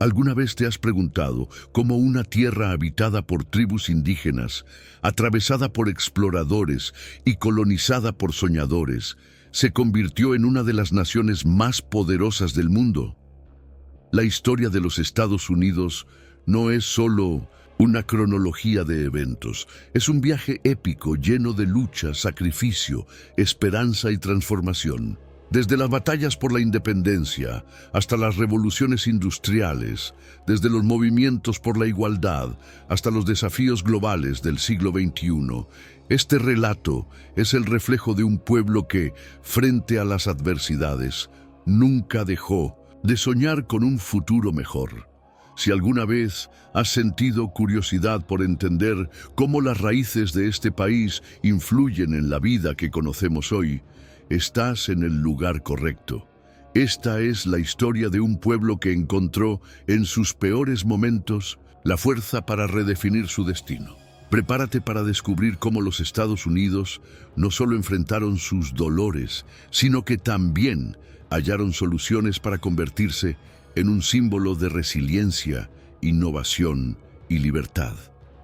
¿Alguna vez te has preguntado cómo una tierra habitada por tribus indígenas, atravesada por exploradores y colonizada por soñadores, se convirtió en una de las naciones más poderosas del mundo? La historia de los Estados Unidos no es solo una cronología de eventos, es un viaje épico lleno de lucha, sacrificio, esperanza y transformación. Desde las batallas por la independencia hasta las revoluciones industriales, desde los movimientos por la igualdad hasta los desafíos globales del siglo XXI, este relato es el reflejo de un pueblo que, frente a las adversidades, nunca dejó de soñar con un futuro mejor. Si alguna vez has sentido curiosidad por entender cómo las raíces de este país influyen en la vida que conocemos hoy, estás en el lugar correcto. Esta es la historia de un pueblo que encontró, en sus peores momentos, la fuerza para redefinir su destino. Prepárate para descubrir cómo los Estados Unidos no solo enfrentaron sus dolores, sino que también hallaron soluciones para convertirse en un símbolo de resiliencia, innovación y libertad.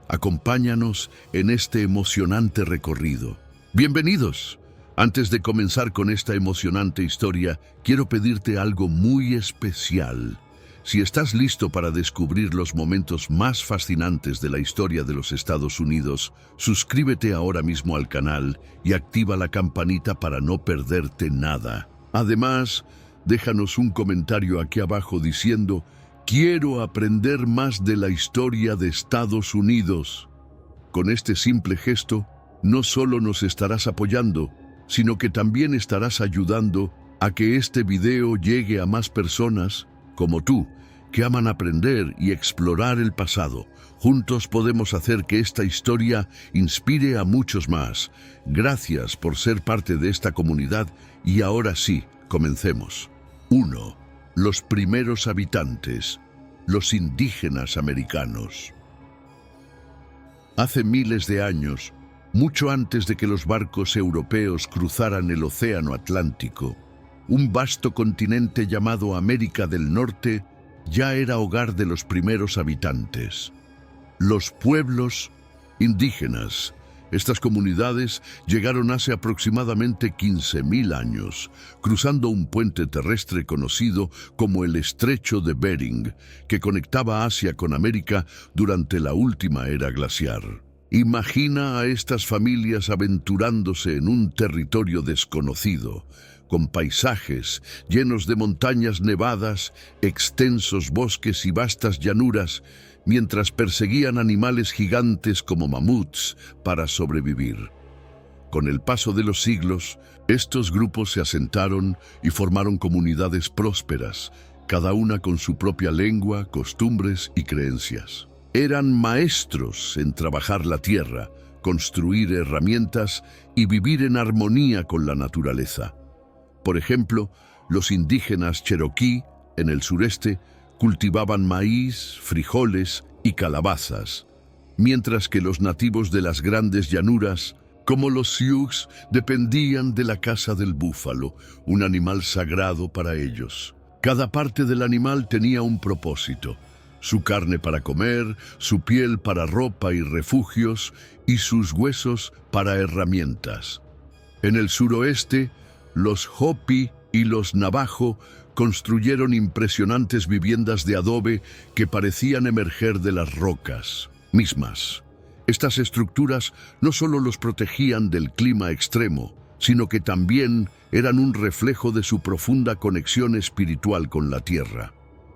Acompáñanos en este emocionante recorrido. ¡Bienvenidos! Antes de comenzar con esta emocionante historia, quiero pedirte algo muy especial. Si estás listo para descubrir los momentos más fascinantes de la historia de los Estados Unidos, suscríbete ahora mismo al canal y activa la campanita para no perderte nada. Además, déjanos un comentario aquí abajo diciendo: quiero aprender más de la historia de Estados Unidos. Con este simple gesto, no solo nos estarás apoyando, sino que también estarás ayudando a que este video llegue a más personas como tú, que aman aprender y explorar el pasado. Juntos podemos hacer que esta historia inspire a muchos más. Gracias por ser parte de esta comunidad y ahora sí, comencemos. 1. Los primeros habitantes, los indígenas americanos. Hace miles de años, mucho antes de que los barcos europeos cruzaran el Océano Atlántico, un vasto continente llamado América del Norte ya era hogar de los primeros habitantes. Los pueblos indígenas. Estas comunidades llegaron hace aproximadamente 15.000 años, cruzando un puente terrestre conocido como el Estrecho de Bering, que conectaba Asia con América durante la última era glaciar. Imagina a estas familias aventurándose en un territorio desconocido, con paisajes llenos de montañas nevadas, extensos bosques y vastas llanuras, mientras perseguían animales gigantes como mamuts para sobrevivir. Con el paso de los siglos, estos grupos se asentaron y formaron comunidades prósperas, cada una con su propia lengua, costumbres y creencias. Eran maestros en trabajar la tierra, construir herramientas y vivir en armonía con la naturaleza. Por ejemplo, los indígenas cherokee, en el sureste, cultivaban maíz, frijoles y calabazas, mientras que los nativos de las grandes llanuras, como los Sioux, dependían de la caza del búfalo, un animal sagrado para ellos. Cada parte del animal tenía un propósito: su carne para comer, su piel para ropa y refugios, y sus huesos para herramientas. En el suroeste, los Hopi y los Navajo construyeron impresionantes viviendas de adobe que parecían emerger de las rocas mismas. Estas estructuras no solo los protegían del clima extremo, sino que también eran un reflejo de su profunda conexión espiritual con la tierra.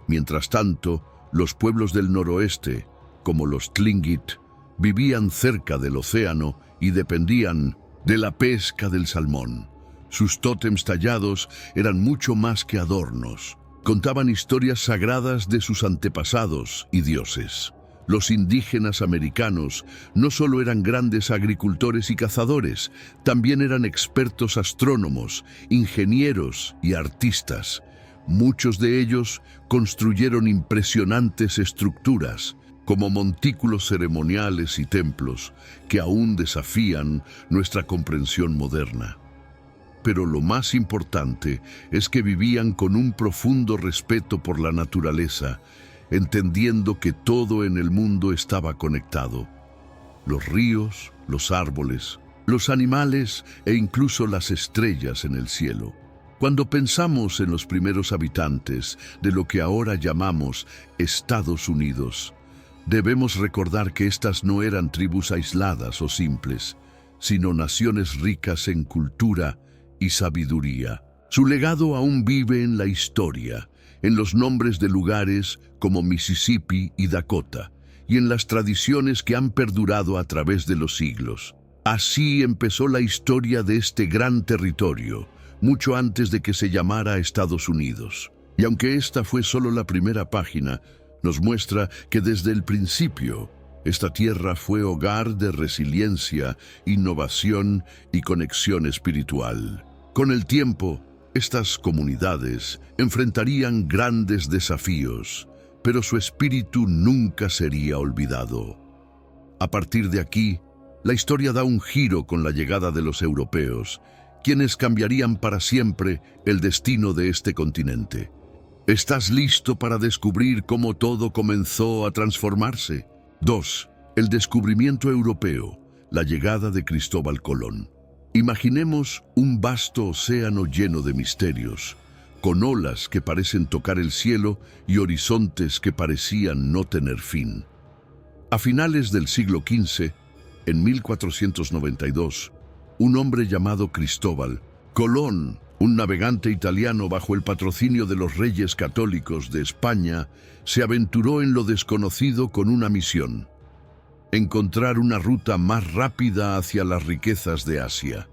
Mientras tanto, los pueblos del noroeste, como los Tlingit, vivían cerca del océano y dependían de la pesca del salmón. Sus tótems tallados eran mucho más que adornos. Contaban historias sagradas de sus antepasados y dioses. Los indígenas americanos no solo eran grandes agricultores y cazadores, también eran expertos astrónomos, ingenieros y artistas. Muchos de ellos construyeron impresionantes estructuras, como montículos ceremoniales y templos, que aún desafían nuestra comprensión moderna. Pero lo más importante es que vivían con un profundo respeto por la naturaleza entendiendo que todo en el mundo estaba conectado. Los ríos, los árboles, los animales e incluso las estrellas en el cielo. Cuando pensamos en los primeros habitantes de lo que ahora llamamos Estados Unidos, debemos recordar que estas no eran tribus aisladas o simples, sino naciones ricas en cultura y sabiduría. Su legado aún vive en la historia, en los nombres de lugares como Mississippi y Dakota, y en las tradiciones que han perdurado a través de los siglos. Así empezó la historia de este gran territorio, mucho antes de que se llamara Estados Unidos. Y aunque esta fue solo la primera página, nos muestra que desde el principio, esta tierra fue hogar de resiliencia, innovación y conexión espiritual. Con el tiempo, estas comunidades enfrentarían grandes desafíos, pero su espíritu nunca sería olvidado. A partir de aquí, la historia da un giro con la llegada de los europeos, quienes cambiarían para siempre el destino de este continente. ¿Estás listo para descubrir cómo todo comenzó a transformarse? 2. El descubrimiento europeo, la llegada de Cristóbal Colón. Imaginemos un vasto océano lleno de misterios, con olas que parecen tocar el cielo y horizontes que parecían no tener fin. A finales del siglo XV, en 1492, un hombre llamado Cristóbal Colón, un navegante italiano bajo el patrocinio de los reyes católicos de España, se aventuró en lo desconocido con una misión: encontrar una ruta más rápida hacia las riquezas de Asia.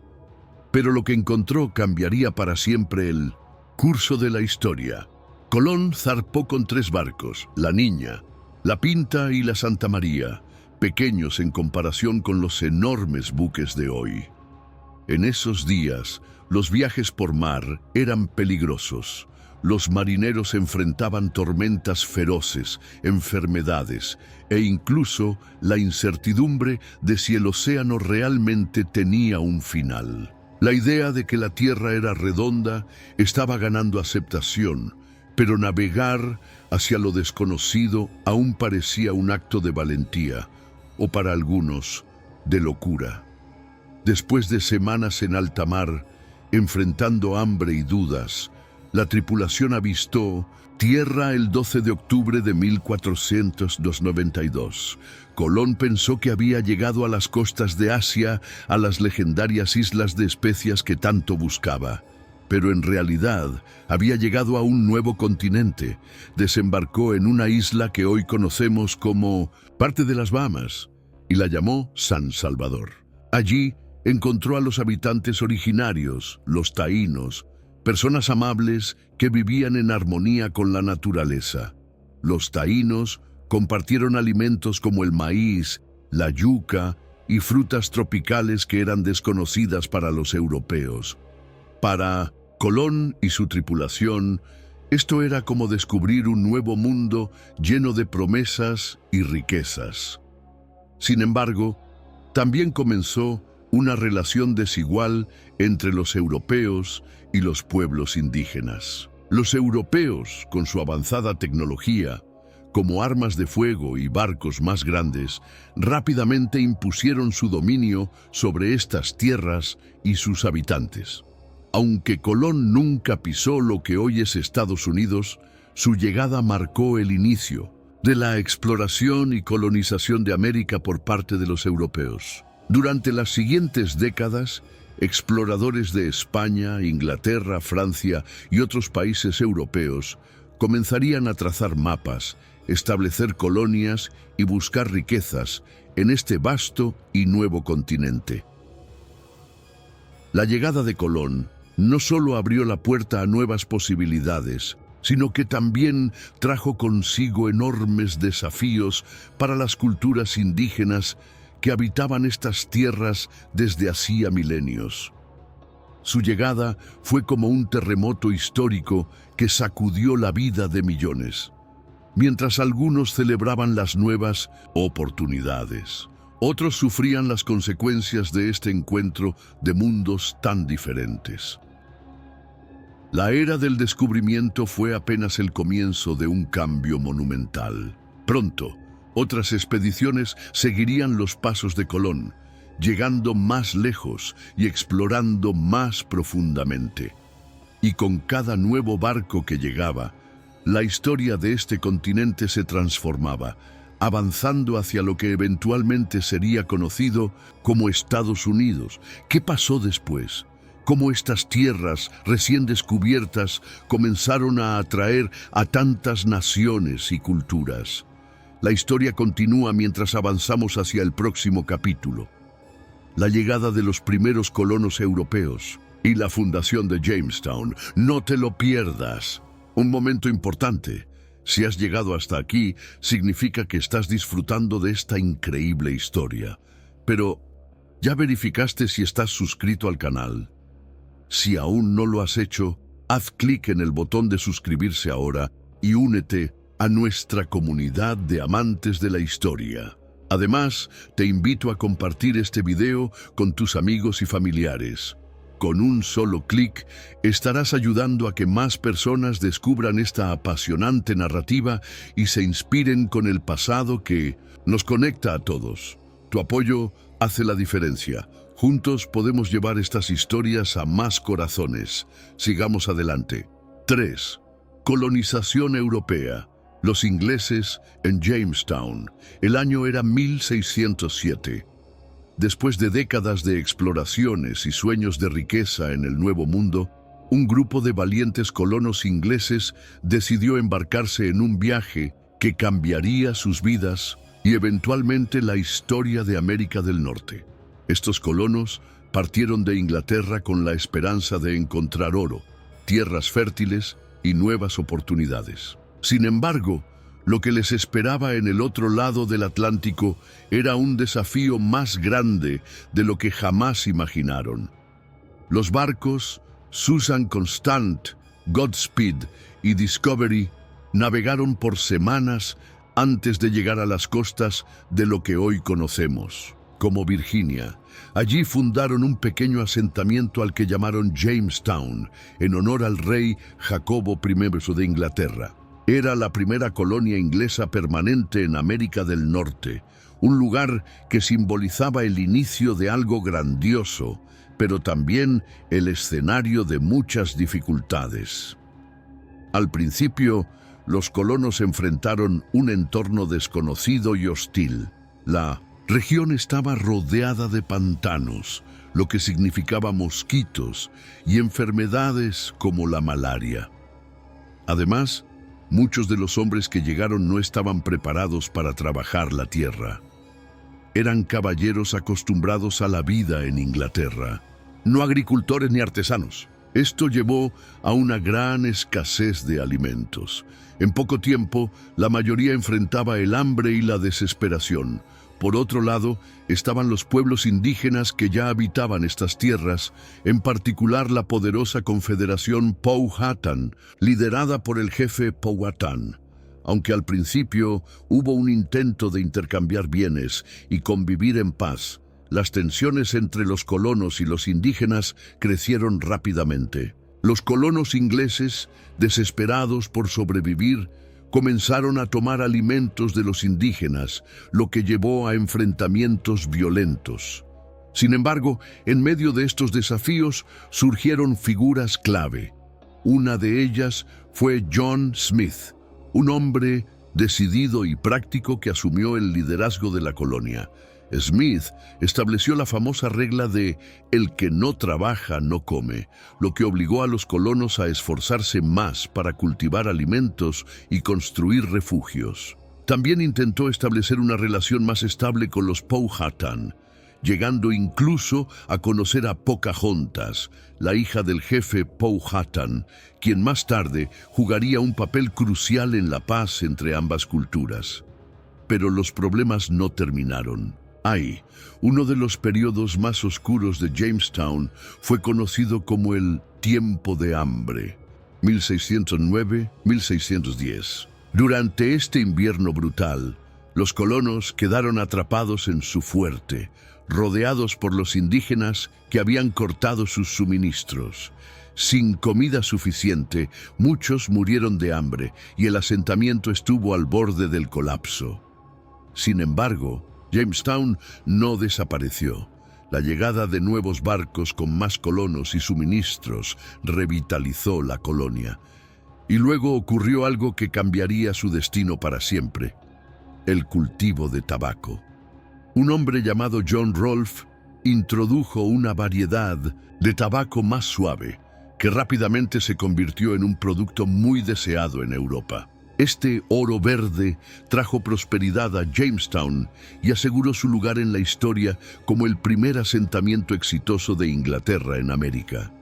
Pero lo que encontró cambiaría para siempre el curso de la historia. Colón zarpó con 3 barcos, la Niña, la Pinta y la Santa María, pequeños en comparación con los enormes buques de hoy. En esos días, los viajes por mar eran peligrosos. Los marineros enfrentaban tormentas feroces, enfermedades e incluso la incertidumbre de si el océano realmente tenía un final. La idea de que la Tierra era redonda estaba ganando aceptación, pero navegar hacia lo desconocido aún parecía un acto de valentía, o para algunos, de locura. Después de semanas en alta mar, enfrentando hambre y dudas, la tripulación avistó tierra el 12 de octubre de 1492. Colón pensó que había llegado a las costas de Asia, a las legendarias islas de especias que tanto buscaba. Pero en realidad había llegado a un nuevo continente. Desembarcó en una isla que hoy conocemos como parte de las Bahamas y la llamó San Salvador. Allí encontró a los habitantes originarios, los taínos, personas amables que vivían en armonía con la naturaleza. Los taínos compartieron alimentos como el maíz, la yuca y frutas tropicales que eran desconocidas para los europeos. Para Colón y su tripulación, esto era como descubrir un nuevo mundo lleno de promesas y riquezas. Sin embargo, también comenzó una relación desigual entre los europeos y los pueblos indígenas. Los europeos, con su avanzada tecnología, como armas de fuego y barcos más grandes, rápidamente impusieron su dominio sobre estas tierras y sus habitantes. Aunque Colón nunca pisó lo que hoy es Estados Unidos, su llegada marcó el inicio de la exploración y colonización de América por parte de los europeos. Durante las siguientes décadas, exploradores de España, Inglaterra, Francia y otros países europeos comenzarían a trazar mapas, establecer colonias y buscar riquezas en este vasto y nuevo continente. La llegada de Colón no solo abrió la puerta a nuevas posibilidades, sino que también trajo consigo enormes desafíos para las culturas indígenas que habitaban estas tierras desde hacía milenios. Su llegada fue como un terremoto histórico que sacudió la vida de millones. Mientras algunos celebraban las nuevas oportunidades, otros sufrían las consecuencias de este encuentro de mundos tan diferentes. La era del descubrimiento fue apenas el comienzo de un cambio monumental. Pronto, otras expediciones seguirían los pasos de Colón, llegando más lejos y explorando más profundamente. Y con cada nuevo barco que llegaba, la historia de este continente se transformaba, avanzando hacia lo que eventualmente sería conocido como Estados Unidos. ¿Qué pasó después? Cómo estas tierras recién descubiertas comenzaron a atraer a tantas naciones y culturas. La historia continúa mientras avanzamos hacia el próximo capítulo. La llegada de los primeros colonos europeos y la fundación de Jamestown. No te lo pierdas. Un momento importante. Si has llegado hasta aquí, significa que estás disfrutando de esta increíble historia. Pero, ¿ya verificaste si estás suscrito al canal? Si aún no lo has hecho, haz clic en el botón de suscribirse ahora y únete a nuestra comunidad de amantes de la historia. Además, te invito a compartir este video con tus amigos y familiares. Con un solo clic, estarás ayudando a que más personas descubran esta apasionante narrativa y se inspiren con el pasado que nos conecta a todos. Tu apoyo hace la diferencia. Juntos podemos llevar estas historias a más corazones. Sigamos adelante. 3. Colonización europea. Los ingleses en Jamestown. El año era 1607. Después de décadas de exploraciones y sueños de riqueza en el Nuevo Mundo, un grupo de valientes colonos ingleses decidió embarcarse en un viaje que cambiaría sus vidas y eventualmente la historia de América del Norte. Estos colonos partieron de Inglaterra con la esperanza de encontrar oro, tierras fértiles y nuevas oportunidades. Sin embargo, lo que les esperaba en el otro lado del Atlántico era un desafío más grande de lo que jamás imaginaron. Los barcos Susan Constant, Godspeed y Discovery navegaron por semanas antes de llegar a las costas de lo que hoy conocemos como Virginia. Allí fundaron un pequeño asentamiento al que llamaron Jamestown, en honor al rey Jacobo I de Inglaterra. Era la primera colonia inglesa permanente en América del Norte, un lugar que simbolizaba el inicio de algo grandioso, pero también el escenario de muchas dificultades. Al principio, los colonos enfrentaron un entorno desconocido y hostil. La región estaba rodeada de pantanos, lo que significaba mosquitos y enfermedades como la malaria. Además, muchos de los hombres que llegaron no estaban preparados para trabajar la tierra. Eran caballeros acostumbrados a la vida en Inglaterra, no agricultores ni artesanos. Esto llevó a una gran escasez de alimentos. En poco tiempo, la mayoría enfrentaba el hambre y la desesperación. Por otro lado, estaban los pueblos indígenas que ya habitaban estas tierras, en particular la poderosa confederación Powhatan, liderada por el jefe Powhatan. Aunque al principio hubo un intento de intercambiar bienes y convivir en paz, las tensiones entre los colonos y los indígenas crecieron rápidamente. Los colonos ingleses, desesperados por sobrevivir, comenzaron a tomar alimentos de los indígenas, lo que llevó a enfrentamientos violentos. Sin embargo, en medio de estos desafíos surgieron figuras clave. Una de ellas fue John Smith, un hombre decidido y práctico que asumió el liderazgo de la colonia. Smith estableció la famosa regla de «el que no trabaja no come», lo que obligó a los colonos a esforzarse más para cultivar alimentos y construir refugios. También intentó establecer una relación más estable con los Powhatan, llegando incluso a conocer a Pocahontas, la hija del jefe Powhatan, quien más tarde jugaría un papel crucial en la paz entre ambas culturas. Pero los problemas no terminaron. Uno de los periodos más oscuros de Jamestown fue conocido como el Tiempo de Hambre, 1609-1610. Durante este invierno brutal, los colonos quedaron atrapados en su fuerte, rodeados por los indígenas que habían cortado sus suministros. Sin comida suficiente, muchos murieron de hambre y el asentamiento estuvo al borde del colapso. Sin embargo, Jamestown no desapareció. La llegada de nuevos barcos con más colonos y suministros revitalizó la colonia. Y luego ocurrió algo que cambiaría su destino para siempre: el cultivo de tabaco. Un hombre llamado John Rolfe introdujo una variedad de tabaco más suave, que rápidamente se convirtió en un producto muy deseado en Europa. Este oro verde trajo prosperidad a Jamestown y aseguró su lugar en la historia como el primer asentamiento exitoso de Inglaterra en América.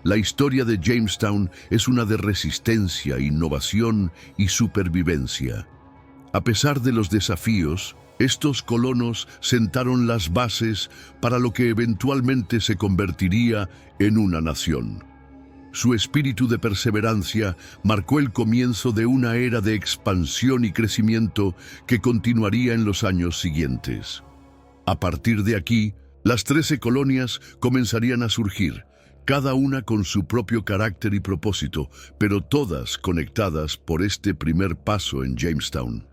La historia de Jamestown es una de resistencia, innovación y supervivencia. A pesar de los desafíos, estos colonos sentaron las bases para lo que eventualmente se convertiría en una nación. Su espíritu de perseverancia marcó el comienzo de una era de expansión y crecimiento que continuaría en los años siguientes. A partir de aquí, las 13 colonias comenzarían a surgir, cada una con su propio carácter y propósito, pero todas conectadas por este primer paso en Jamestown.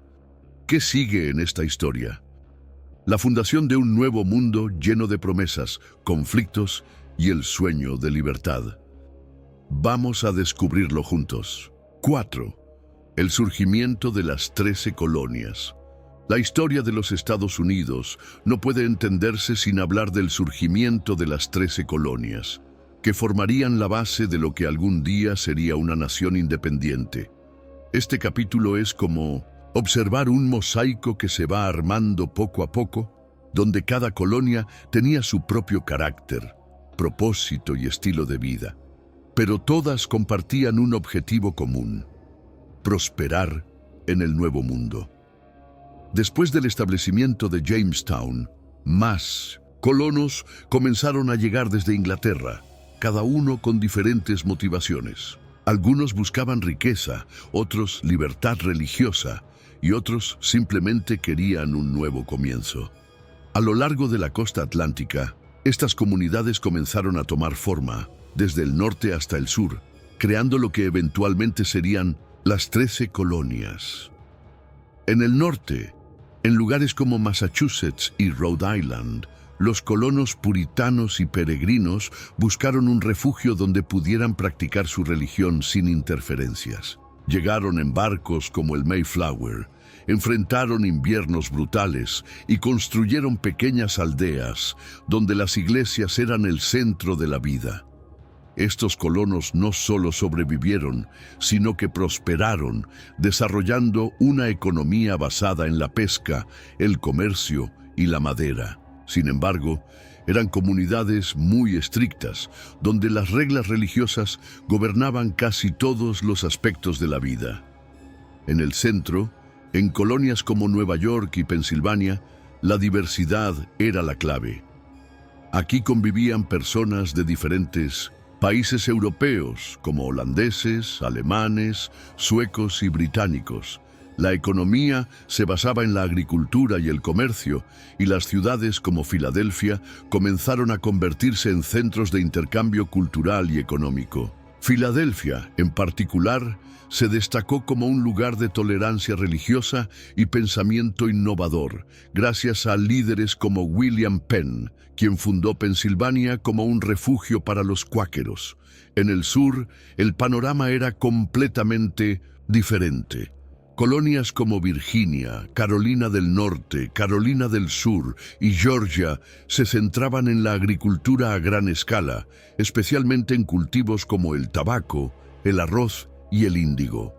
¿Qué sigue en esta historia? La fundación de un nuevo mundo lleno de promesas, conflictos y el sueño de libertad. Vamos a descubrirlo juntos. 4. El surgimiento de las 13 colonias. La historia de los Estados Unidos no puede entenderse sin hablar del surgimiento de las 13 colonias, que formarían la base de lo que algún día sería una nación independiente. Este capítulo es como observar un mosaico que se va armando poco a poco, donde cada colonia tenía su propio carácter, propósito y estilo de vida. Pero todas compartían un objetivo común: prosperar en el nuevo mundo. Después del establecimiento de Jamestown, más colonos comenzaron a llegar desde Inglaterra, cada uno con diferentes motivaciones. Algunos buscaban riqueza, otros libertad religiosa y otros simplemente querían un nuevo comienzo. A lo largo de la costa atlántica, estas comunidades comenzaron a tomar forma, desde el norte hasta el sur, creando lo que eventualmente serían las 13 colonias. En el norte, en lugares como Massachusetts y Rhode Island, los colonos puritanos y peregrinos buscaron un refugio donde pudieran practicar su religión sin interferencias. Llegaron en barcos como el Mayflower, enfrentaron inviernos brutales y construyeron pequeñas aldeas donde las iglesias eran el centro de la vida. Estos colonos no solo sobrevivieron, sino que prosperaron, desarrollando una economía basada en la pesca, el comercio y la madera. Sin embargo, eran comunidades muy estrictas, donde las reglas religiosas gobernaban casi todos los aspectos de la vida. En el centro, en colonias como Nueva York y Pensilvania, la diversidad era la clave. Aquí convivían personas de diferentes países europeos, como holandeses, alemanes, suecos y británicos. La economía se basaba en la agricultura y el comercio, y las ciudades como Filadelfia comenzaron a convertirse en centros de intercambio cultural y económico. Filadelfia, en particular, se destacó como un lugar de tolerancia religiosa y pensamiento innovador, gracias a líderes como William Penn, quien fundó Pensilvania como un refugio para los cuáqueros. En el sur, el panorama era completamente diferente. Colonias como Virginia, Carolina del Norte, Carolina del Sur y Georgia se centraban en la agricultura a gran escala, especialmente en cultivos como el tabaco, el arroz y el índigo.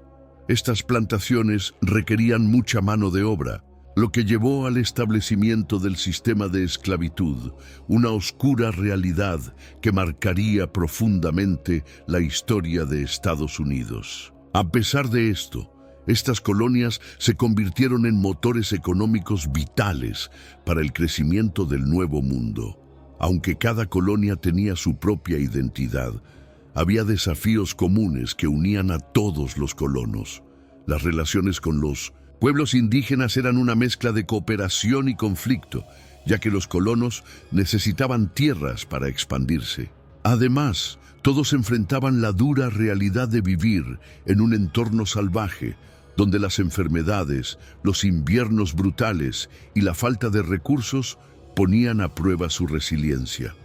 Estas plantaciones requerían mucha mano de obra, lo que llevó al establecimiento del sistema de esclavitud, una oscura realidad que marcaría profundamente la historia de Estados Unidos. A pesar de esto, estas colonias se convirtieron en motores económicos vitales para el crecimiento del Nuevo Mundo. Aunque cada colonia tenía su propia identidad, había desafíos comunes que unían a todos los colonos. Las relaciones con los pueblos indígenas eran una mezcla de cooperación y conflicto, ya que los colonos necesitaban tierras para expandirse. Además, Todos enfrentaban la dura realidad de vivir en un entorno salvaje, donde las enfermedades, los inviernos brutales y la falta de recursos ponían a prueba su resiliencia.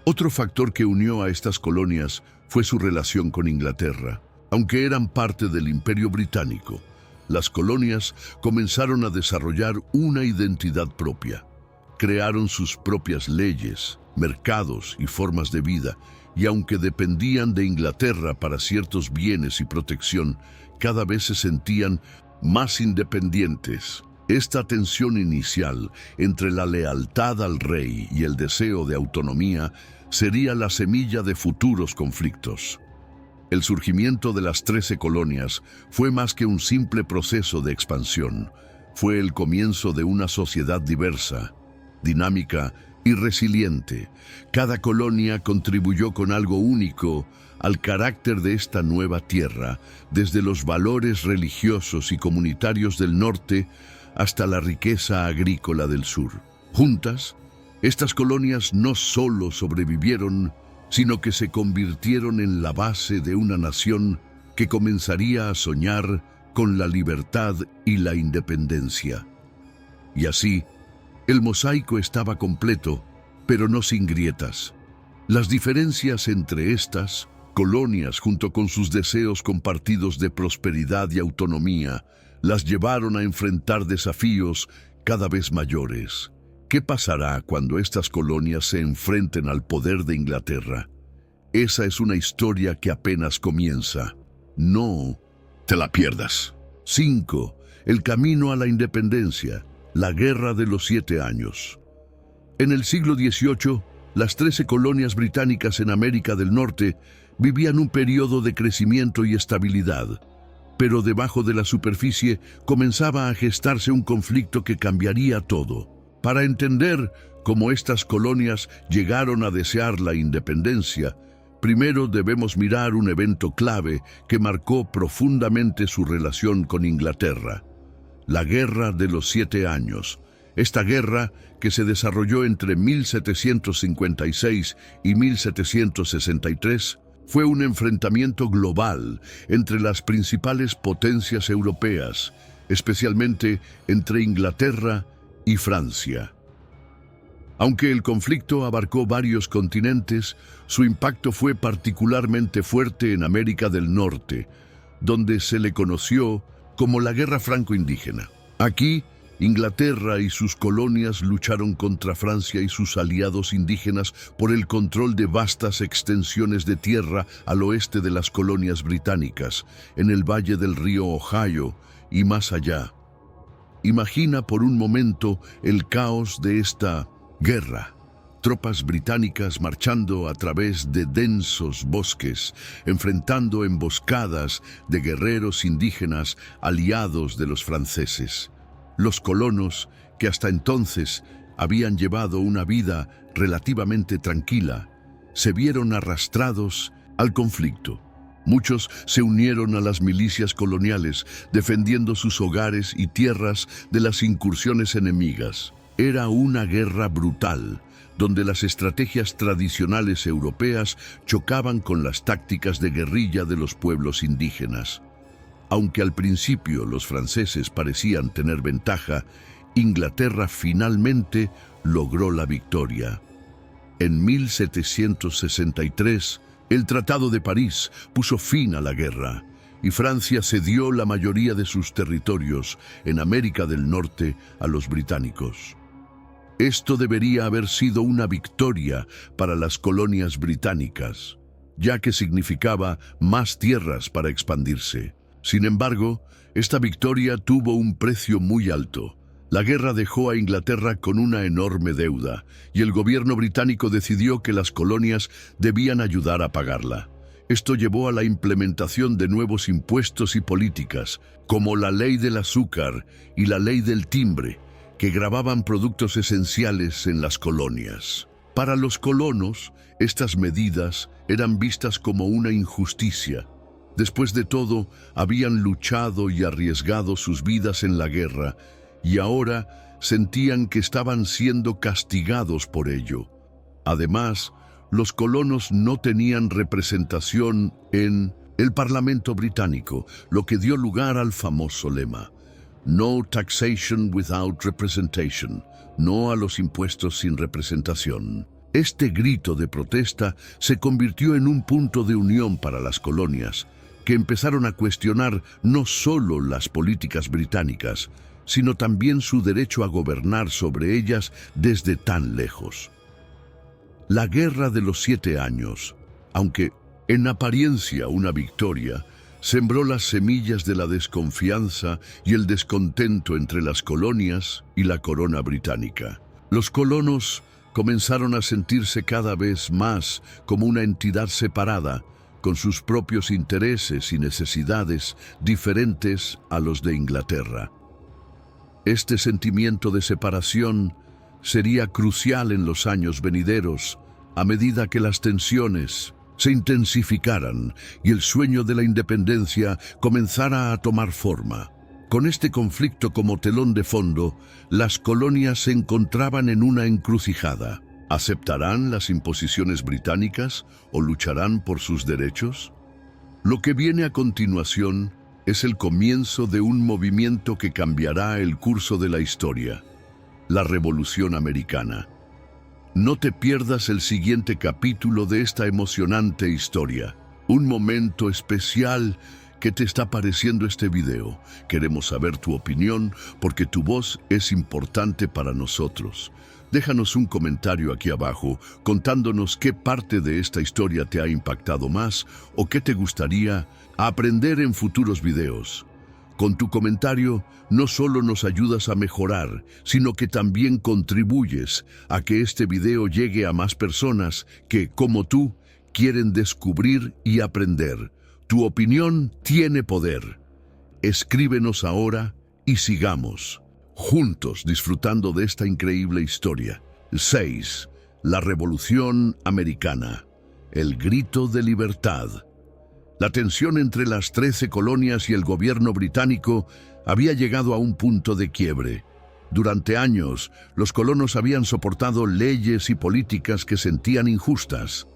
Otro factor que unió a estas colonias fue su relación con Inglaterra. Aunque eran parte del Imperio Británico, las colonias comenzaron a desarrollar una identidad propia. Crearon sus propias leyes, mercados y formas de vida, y aunque dependían de Inglaterra para ciertos bienes y protección, cada vez se sentían más independientes. Esta tensión inicial entre la lealtad al rey y el deseo de autonomía sería la semilla de futuros conflictos. El surgimiento de las 13 colonias fue más que un simple proceso de expansión. Fue el comienzo de una sociedad diversa, dinámica y resiliente. Cada colonia contribuyó con algo único al carácter de esta nueva tierra, desde los valores religiosos y comunitarios del norte hasta la riqueza agrícola del sur. Juntas, estas colonias no solo sobrevivieron, sino que se convirtieron en la base de una nación que comenzaría a soñar con la libertad y la independencia. Y así, el mosaico estaba completo, pero no sin grietas. Las diferencias entre estas colonias, junto con sus deseos compartidos de prosperidad y autonomía, las llevaron a enfrentar desafíos cada vez mayores. ¿Qué pasará cuando estas colonias se enfrenten al poder de Inglaterra? Esa es una historia que apenas comienza. No te la pierdas. 5. El camino a la independencia. La Guerra de los 7 años. En el siglo XVIII, las 13 colonias británicas en América del Norte vivían un periodo de crecimiento y estabilidad. Pero debajo de la superficie comenzaba a gestarse un conflicto que cambiaría todo. Para entender cómo estas colonias llegaron a desear la independencia, primero debemos mirar un evento clave que marcó profundamente su relación con Inglaterra: la Guerra de los 7 años. Esta guerra, que se desarrolló entre 1756 y 1763, fue un enfrentamiento global entre las principales potencias europeas, especialmente entre Inglaterra y Francia. Aunque el conflicto abarcó varios continentes, su impacto fue particularmente fuerte en América del Norte, donde se le conoció como la Guerra Franco-Indígena. Aquí, Inglaterra y sus colonias lucharon contra Francia y sus aliados indígenas por el control de vastas extensiones de tierra al oeste de las colonias británicas, en el valle del río Ohio y más allá. Imagina por un momento el caos de esta guerra. Tropas británicas marchando a través de densos bosques, enfrentando emboscadas de guerreros indígenas aliados de los franceses. Los colonos, que hasta entonces habían llevado una vida relativamente tranquila, se vieron arrastrados al conflicto. Muchos se unieron a las milicias coloniales, defendiendo sus hogares y tierras de las incursiones enemigas. Era una guerra brutal, donde las estrategias tradicionales europeas chocaban con las tácticas de guerrilla de los pueblos indígenas. Aunque al principio los franceses parecían tener ventaja, Inglaterra finalmente logró la victoria. En 1763, el Tratado de París puso fin a la guerra, y Francia cedió la mayoría de sus territorios en América del Norte a los británicos. Esto debería haber sido una victoria para las colonias británicas, ya que significaba más tierras para expandirse. Sin embargo, esta victoria tuvo un precio muy alto. La guerra dejó a Inglaterra con una enorme deuda, y el gobierno británico decidió que las colonias debían ayudar a pagarla. Esto llevó a la implementación de nuevos impuestos y políticas, como la ley del azúcar y la ley del timbre, que gravaban productos esenciales en las colonias. Para los colonos, estas medidas eran vistas como una injusticia. Después de todo, habían luchado y arriesgado sus vidas en la guerra, y ahora sentían que estaban siendo castigados por ello. Además, los colonos no tenían representación en el Parlamento británico, lo que dio lugar al famoso lema: No taxation without representation, no a los impuestos sin representación. Este grito de protesta se convirtió en un punto de unión para las colonias, que empezaron a cuestionar no solo las políticas británicas, sino también su derecho a gobernar sobre ellas desde tan lejos. La Guerra de los 7 años, aunque en apariencia una victoria, sembró las semillas de la desconfianza y el descontento entre las colonias y la corona británica. Los colonos comenzaron a sentirse cada vez más como una entidad separada, con sus propios intereses y necesidades diferentes a los de Inglaterra. Este sentimiento de separación sería crucial en los años venideros, a medida que las tensiones se intensificaran y el sueño de la independencia comenzara a tomar forma. Con este conflicto como telón de fondo, las colonias se encontraban en una encrucijada. ¿Aceptarán las imposiciones británicas o lucharán por sus derechos? Lo que viene a continuación es el comienzo de un movimiento que cambiará el curso de la historia: la Revolución Americana. No te pierdas el siguiente capítulo de esta emocionante historia. Un momento especial. ¿Qué te está pareciendo este video? Queremos saber tu opinión porque tu voz es importante para nosotros. Déjanos un comentario aquí abajo contándonos qué parte de esta historia te ha impactado más o qué te gustaría aprender en futuros videos. Con tu comentario no solo nos ayudas a mejorar, sino que también contribuyes a que este video llegue a más personas que, como tú, quieren descubrir y aprender. Tu opinión tiene poder. Escríbenos ahora y sigamos juntos disfrutando de esta increíble historia. 6. La Revolución Americana. El grito de libertad. La tensión entre las 13 colonias y el gobierno británico había llegado a un punto de quiebre. Durante años, los colonos habían soportado leyes y políticas que sentían injustas.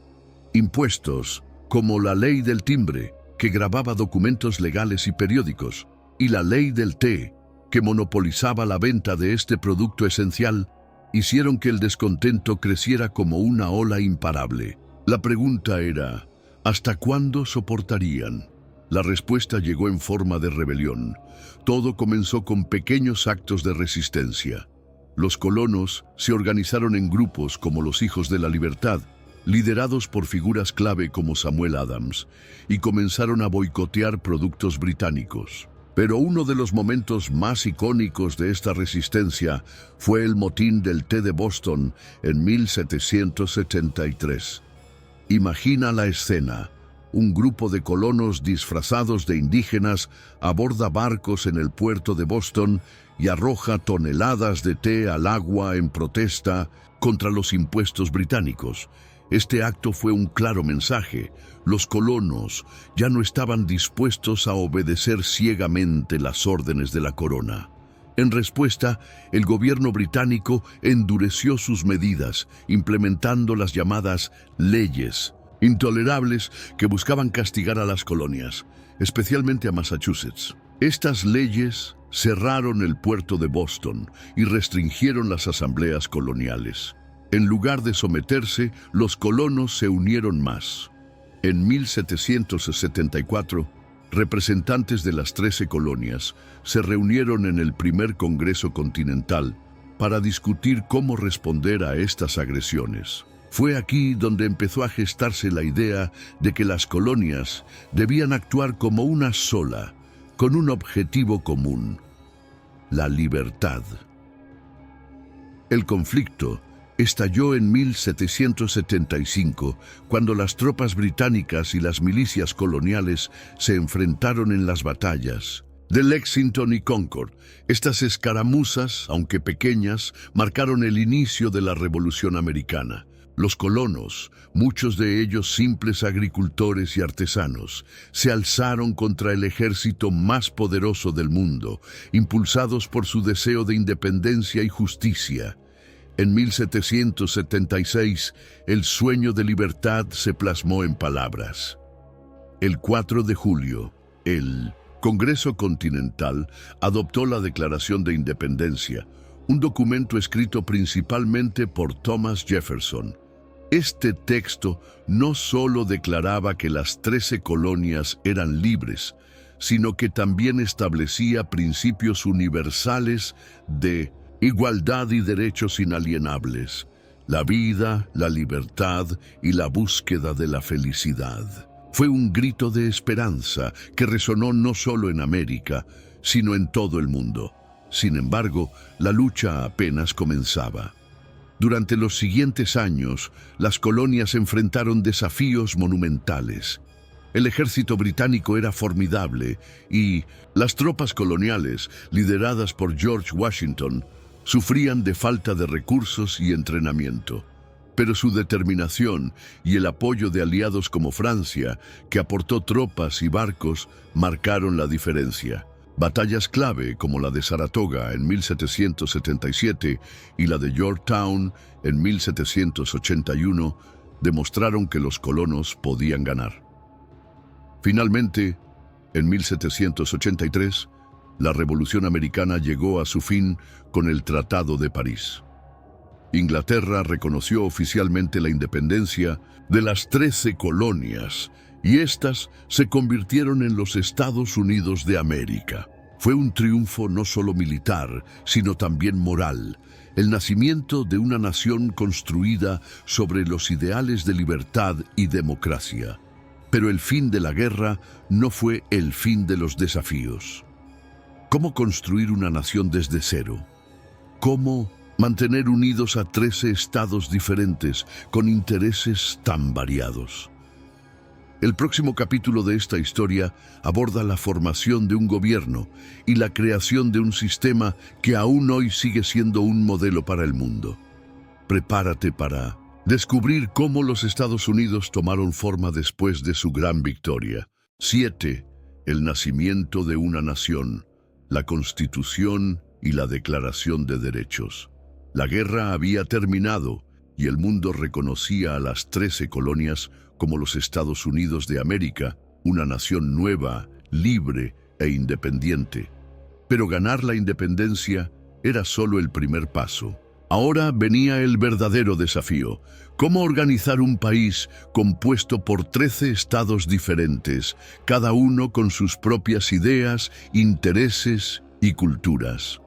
Impuestos, como la ley del timbre, que grababa documentos legales y periódicos, y la ley del té, que monopolizaba la venta de este producto esencial, hicieron que el descontento creciera como una ola imparable. La pregunta era: ¿hasta cuándo soportarían? La respuesta llegó en forma de rebelión. Todo comenzó con pequeños actos de resistencia. Los colonos se organizaron en grupos como los Hijos de la Libertad, liderados por figuras clave como Samuel Adams, y comenzaron a boicotear productos británicos. Pero uno de los momentos más icónicos de esta resistencia fue el motín del té de Boston en 1773. Imagina la escena. Un grupo de colonos disfrazados de indígenas aborda barcos en el puerto de Boston y arroja toneladas de té al agua en protesta contra los impuestos británicos. Este acto fue un claro mensaje. Los colonos ya no estaban dispuestos a obedecer ciegamente las órdenes de la corona. En respuesta, el gobierno británico endureció sus medidas, implementando las llamadas leyes intolerables que buscaban castigar a las colonias, especialmente a Massachusetts. Estas leyes cerraron el puerto de Boston y restringieron las asambleas coloniales. En lugar de someterse, los colonos se unieron más. En 1774, representantes de las 13 colonias se reunieron en el primer Congreso Continental para discutir cómo responder a estas agresiones. Fue aquí donde empezó a gestarse la idea de que las colonias debían actuar como una sola, con un objetivo común: la libertad. El conflicto estalló en 1775, cuando las tropas británicas y las milicias coloniales se enfrentaron en las batallas de Lexington y Concord. Estas escaramuzas, aunque pequeñas, marcaron el inicio de la Revolución Americana. Los colonos, muchos de ellos simples agricultores y artesanos, se alzaron contra el ejército más poderoso del mundo, impulsados por su deseo de independencia y justicia. En 1776, el sueño de libertad se plasmó en palabras. El 4 de julio, el Congreso Continental adoptó la Declaración de Independencia, un documento escrito principalmente por Thomas Jefferson. Este texto no solo declaraba que las 13 colonias eran libres, sino que también establecía principios universales de igualdad y derechos inalienables, la vida, la libertad y la búsqueda de la felicidad. Fue un grito de esperanza que resonó no solo en América, sino en todo el mundo. Sin embargo, la lucha apenas comenzaba. Durante los siguientes años, las colonias enfrentaron desafíos monumentales. El ejército británico era formidable y las tropas coloniales, lideradas por George Washington, sufrían de falta de recursos y entrenamiento. Pero su determinación y el apoyo de aliados como Francia, que aportó tropas y barcos, marcaron la diferencia. Batallas clave como la de Saratoga en 1777 y la de Yorktown en 1781 demostraron que los colonos podían ganar. Finalmente, en 1783, la Revolución Americana llegó a su fin con el Tratado de París. Inglaterra reconoció oficialmente la independencia de las 13 colonias y éstas se convirtieron en los Estados Unidos de América. Fue un triunfo no solo militar, sino también moral, el nacimiento de una nación construida sobre los ideales de libertad y democracia. Pero el fin de la guerra no fue el fin de los desafíos. ¿Cómo construir una nación desde cero? ¿Cómo mantener unidos a 13 estados diferentes con intereses tan variados? El próximo capítulo de esta historia aborda la formación de un gobierno y la creación de un sistema que aún hoy sigue siendo un modelo para el mundo. Prepárate para descubrir cómo los Estados Unidos tomaron forma después de su gran victoria. 7. El nacimiento de una nación, la Constitución y la Declaración de Derechos. La guerra había terminado y el mundo reconocía a las 13 colonias como los Estados Unidos de América, una nación nueva, libre e independiente. Pero ganar la independencia era solo el primer paso. Ahora venía el verdadero desafío: cómo organizar un país compuesto por 13 estados diferentes, cada uno con sus propias ideas, intereses y culturas.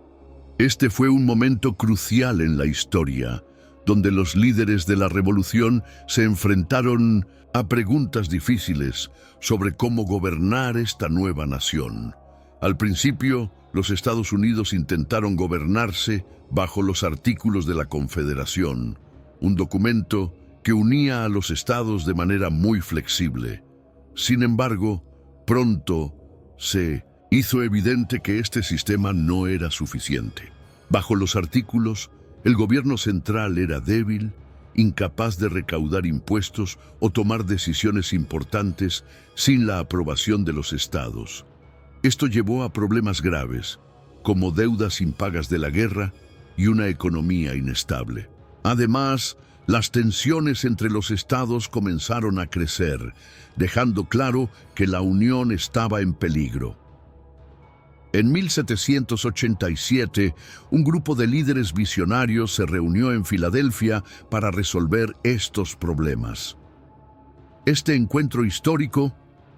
Este fue un momento crucial en la historia, donde los líderes de la revolución se enfrentaron a preguntas difíciles sobre cómo gobernar esta nueva nación. Al principio, los Estados Unidos intentaron gobernarse bajo los Artículos de la Confederación, un documento que unía a los estados de manera muy flexible. Sin embargo, pronto se hizo evidente que este sistema no era suficiente. Bajo los artículos, el gobierno central era débil, incapaz de recaudar impuestos o tomar decisiones importantes sin la aprobación de los estados. Esto llevó a problemas graves, como deudas impagas de la guerra y una economía inestable. Además, las tensiones entre los estados comenzaron a crecer, dejando claro que la unión estaba en peligro. En 1787, un grupo de líderes visionarios se reunió en Filadelfia para resolver estos problemas. Este encuentro histórico,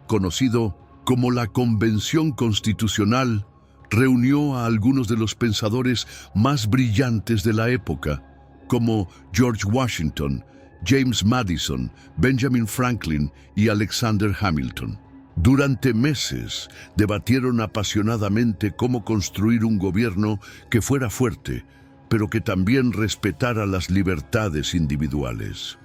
conocido como la Convención Constitucional, reunió a algunos de los pensadores más brillantes de la época, como George Washington, James Madison, Benjamin Franklin y Alexander Hamilton. Durante meses debatieron apasionadamente cómo construir un gobierno que fuera fuerte, pero que también respetara las libertades individuales.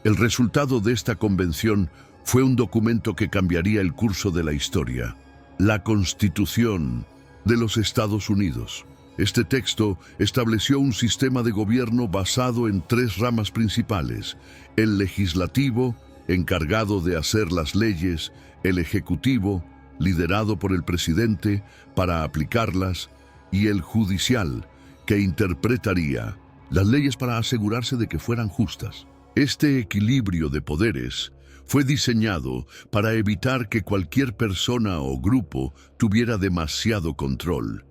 El resultado de esta convención fue un documento que cambiaría el curso de la historia: la Constitución de los Estados Unidos. Este texto estableció un sistema de gobierno basado en 3 ramas principales: el legislativo, encargado de hacer las leyes; el ejecutivo, liderado por el presidente para aplicarlas; y el judicial, que interpretaría las leyes para asegurarse de que fueran justas. Este equilibrio de poderes fue diseñado para evitar que cualquier persona o grupo tuviera demasiado control,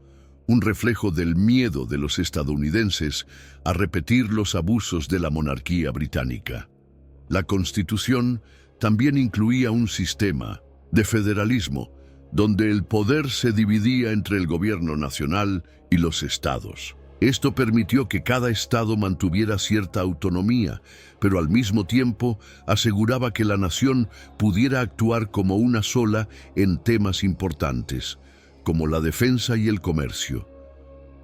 un reflejo del miedo de los estadounidenses a repetir los abusos de la monarquía británica. La Constitución también incluía un sistema de federalismo, donde el poder se dividía entre el gobierno nacional y los estados. Esto permitió que cada estado mantuviera cierta autonomía, pero al mismo tiempo aseguraba que la nación pudiera actuar como una sola en temas importantes, como la defensa y el comercio.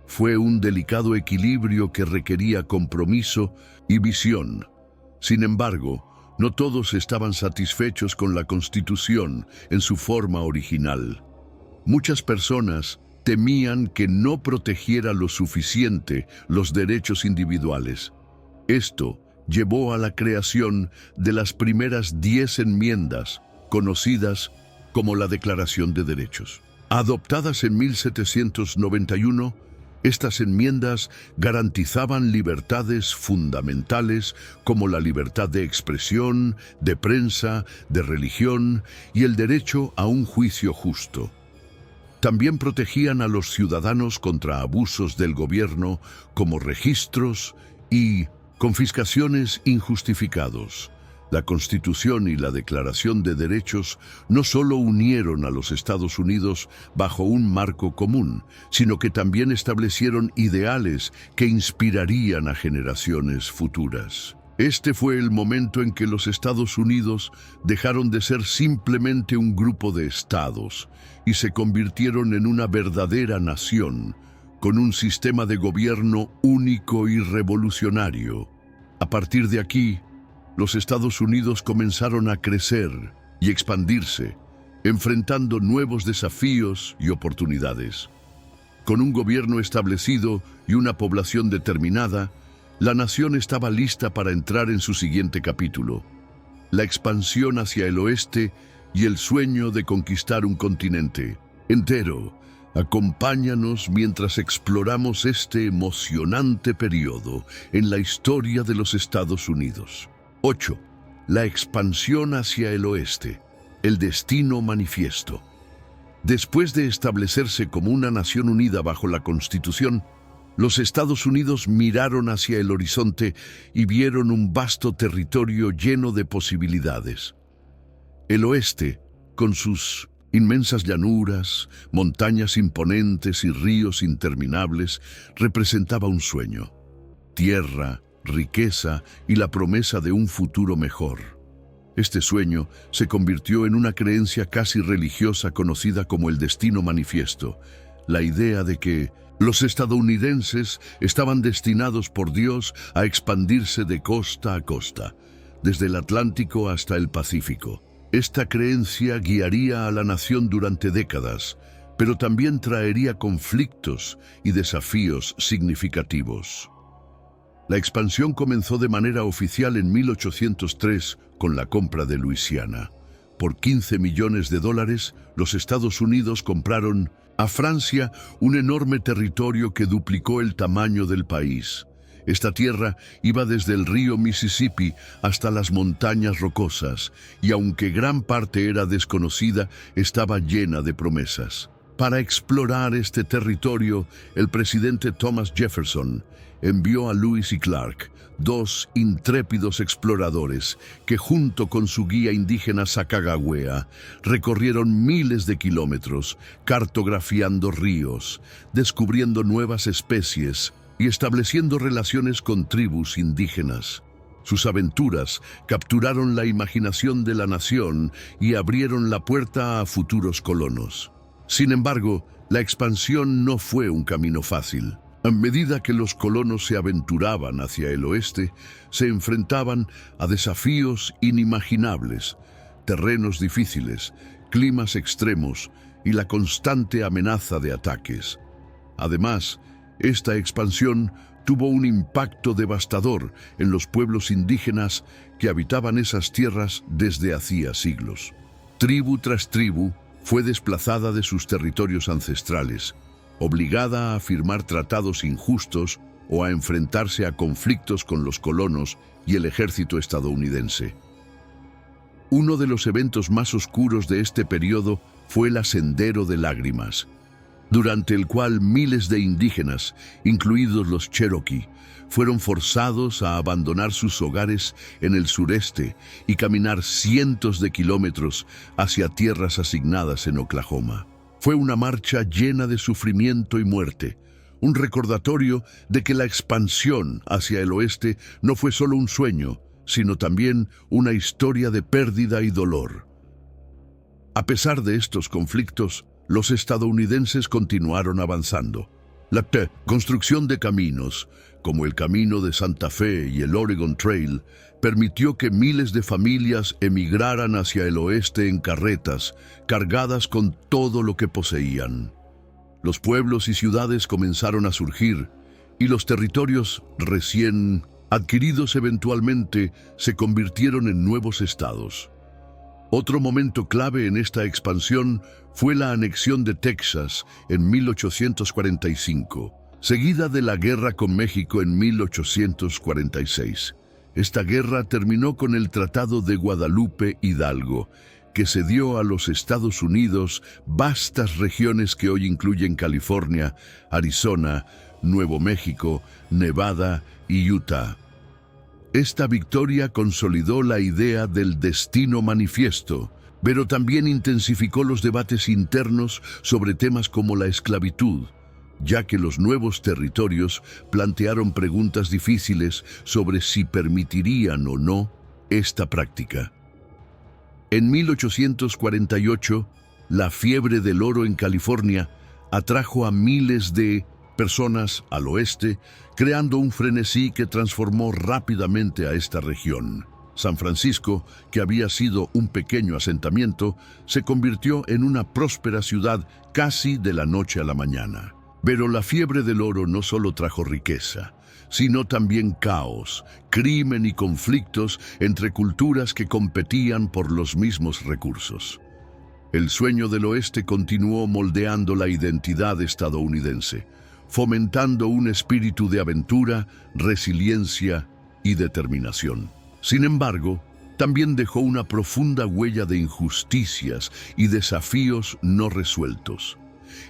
Fue un delicado equilibrio que requería compromiso y visión. Sin embargo, no todos estaban satisfechos con la Constitución en su forma original. Muchas personas temían que no protegiera lo suficiente los derechos individuales. Esto llevó a la creación de las primeras 10 enmiendas, conocidas como la Declaración de Derechos. Adoptadas en 1791, estas enmiendas garantizaban libertades fundamentales como la libertad de expresión, de prensa, de religión y el derecho a un juicio justo. También protegían a los ciudadanos contra abusos del gobierno como registros y confiscaciones injustificados. La Constitución y la Declaración de Derechos no solo unieron a los Estados Unidos bajo un marco común, sino que también establecieron ideales que inspirarían a generaciones futuras. Este fue el momento en que los Estados Unidos dejaron de ser simplemente un grupo de estados y se convirtieron en una verdadera nación, con un sistema de gobierno único y revolucionario. A partir de aquí, los Estados Unidos comenzaron a crecer y expandirse, enfrentando nuevos desafíos y oportunidades. Con un gobierno establecido y una población determinada, la nación estaba lista para entrar en su siguiente capítulo: la expansión hacia el oeste y el sueño de conquistar un continente entero. Acompáñanos mientras exploramos este emocionante periodo en la historia de los Estados Unidos. 8. La expansión hacia el oeste. El destino manifiesto. Después de establecerse como una nación unida bajo la Constitución, los Estados Unidos miraron hacia el horizonte y vieron un vasto territorio lleno de posibilidades. El oeste, con sus inmensas llanuras, montañas imponentes y ríos interminables, representaba un sueño: tierra, riqueza y la promesa de un futuro mejor. Este sueño se convirtió en una creencia casi religiosa conocida como el destino manifiesto, la idea de que los estadounidenses estaban destinados por Dios a expandirse de costa a costa, desde el Atlántico hasta el Pacífico. Esta creencia guiaría a la nación durante décadas, pero también traería conflictos y desafíos significativos. La expansión comenzó de manera oficial en 1803 con la compra de Luisiana. Por $15 millones, los Estados Unidos compraron a Francia un enorme territorio que duplicó el tamaño del país. Esta tierra iba desde el río Mississippi hasta las montañas rocosas, y aunque gran parte era desconocida, estaba llena de promesas. Para explorar este territorio, el presidente Thomas Jefferson envió a Lewis y Clark, dos intrépidos exploradores que, junto con su guía indígena Sacagawea, recorrieron miles de kilómetros, cartografiando ríos, descubriendo nuevas especies y estableciendo relaciones con tribus indígenas. Sus aventuras capturaron la imaginación de la nación y abrieron la puerta a futuros colonos. Sin embargo, la expansión no fue un camino fácil. A medida que los colonos se aventuraban hacia el oeste, se enfrentaban a desafíos inimaginables, terrenos difíciles, climas extremos y la constante amenaza de ataques. Además, esta expansión tuvo un impacto devastador en los pueblos indígenas que habitaban esas tierras desde hacía siglos. Tribu tras tribu fue desplazada de sus territorios ancestrales, obligada a firmar tratados injustos o a enfrentarse a conflictos con los colonos y el ejército estadounidense. Uno de los eventos más oscuros de este periodo fue el Sendero de Lágrimas, durante el cual miles de indígenas, incluidos los Cherokee, fueron forzados a abandonar sus hogares en el sureste y caminar cientos de kilómetros hacia tierras asignadas en Oklahoma. Fue una marcha llena de sufrimiento y muerte, un recordatorio de que la expansión hacia el oeste no fue solo un sueño, sino también una historia de pérdida y dolor. A pesar de estos conflictos, los estadounidenses continuaron avanzando. La construcción de caminos, como el Camino de Santa Fe y el Oregon Trail, permitió que miles de familias emigraran hacia el oeste en carretas, cargadas con todo lo que poseían. Los pueblos y ciudades comenzaron a surgir, y los territorios recién adquiridos eventualmente se convirtieron en nuevos estados. Otro momento clave en esta expansión fue la anexión de Texas en 1845, seguida de la guerra con México en 1846. Esta guerra terminó con el Tratado de Guadalupe Hidalgo, que cedió a los Estados Unidos vastas regiones que hoy incluyen California, Arizona, Nuevo México, Nevada y Utah. Esta victoria consolidó la idea del destino manifiesto, pero también intensificó los debates internos sobre temas como la esclavitud, ya que los nuevos territorios plantearon preguntas difíciles sobre si permitirían o no esta práctica. En 1848, la fiebre del oro en California atrajo a miles de personas al oeste, creando un frenesí que transformó rápidamente a esta región. San Francisco, que había sido un pequeño asentamiento, se convirtió en una próspera ciudad casi de la noche a la mañana. Pero la fiebre del oro no solo trajo riqueza, sino también caos, crimen y conflictos entre culturas que competían por los mismos recursos. El sueño del oeste continuó moldeando la identidad estadounidense, fomentando un espíritu de aventura, resiliencia y determinación. Sin embargo, también dejó una profunda huella de injusticias y desafíos no resueltos.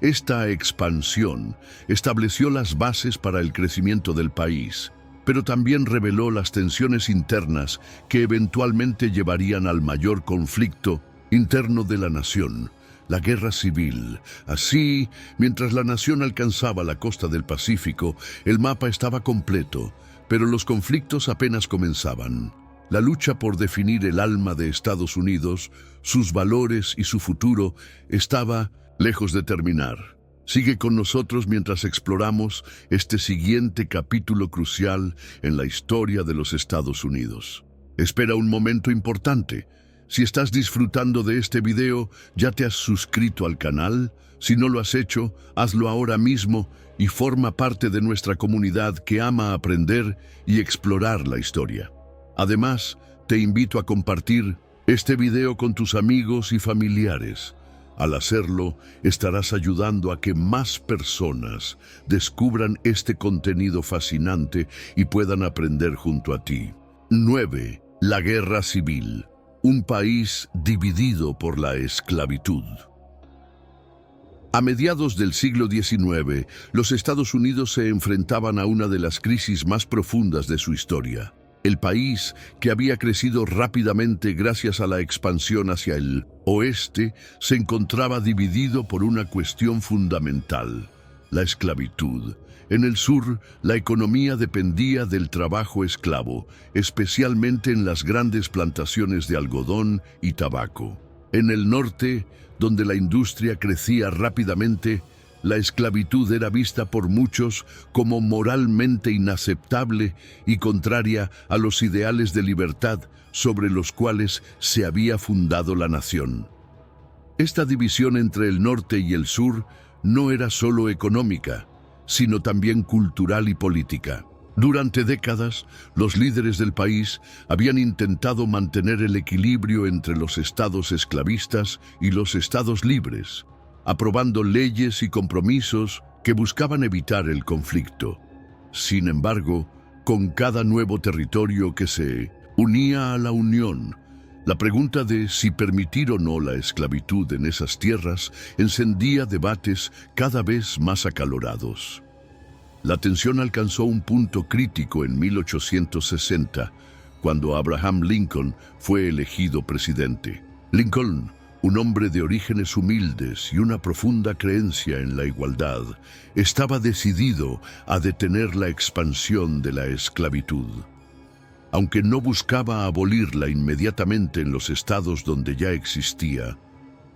Esta expansión estableció las bases para el crecimiento del país, pero también reveló las tensiones internas que eventualmente llevarían al mayor conflicto interno de la nación, la guerra civil. Así, mientras la nación alcanzaba la costa del Pacífico, el mapa estaba completo, pero los conflictos apenas comenzaban. La lucha por definir el alma de Estados Unidos, sus valores y su futuro estaba lejos de terminar. Sigue con nosotros mientras exploramos este siguiente capítulo crucial en la historia de los Estados Unidos. Espera un momento importante. Si estás disfrutando de este video, ¿ya te has suscrito al canal? Si no lo has hecho, hazlo ahora mismo y forma parte de nuestra comunidad que ama aprender y explorar la historia. Además, te invito a compartir este video con tus amigos y familiares. Al hacerlo, estarás ayudando a que más personas descubran este contenido fascinante y puedan aprender junto a ti. 9. La Guerra Civil. Un país dividido por la esclavitud. A mediados del siglo XIX, los Estados Unidos se enfrentaban a una de las crisis más profundas de su historia. El país, que había crecido rápidamente gracias a la expansión hacia el oeste, se encontraba dividido por una cuestión fundamental: la esclavitud. En el sur, la economía dependía del trabajo esclavo, especialmente en las grandes plantaciones de algodón y tabaco. En el norte, donde la industria crecía rápidamente, la esclavitud era vista por muchos como moralmente inaceptable y contraria a los ideales de libertad sobre los cuales se había fundado la nación. Esta división entre el norte y el sur no era solo económica, sino también cultural y política. Durante décadas, los líderes del país habían intentado mantener el equilibrio entre los estados esclavistas y los estados libres, aprobando leyes y compromisos que buscaban evitar el conflicto. Sin embargo, con cada nuevo territorio que se unía a la Unión, la pregunta de si permitir o no la esclavitud en esas tierras encendía debates cada vez más acalorados. La tensión alcanzó un punto crítico en 1860, cuando Abraham Lincoln fue elegido presidente. Lincoln, un hombre de orígenes humildes y una profunda creencia en la igualdad, estaba decidido a detener la expansión de la esclavitud. Aunque no buscaba abolirla inmediatamente en los estados donde ya existía,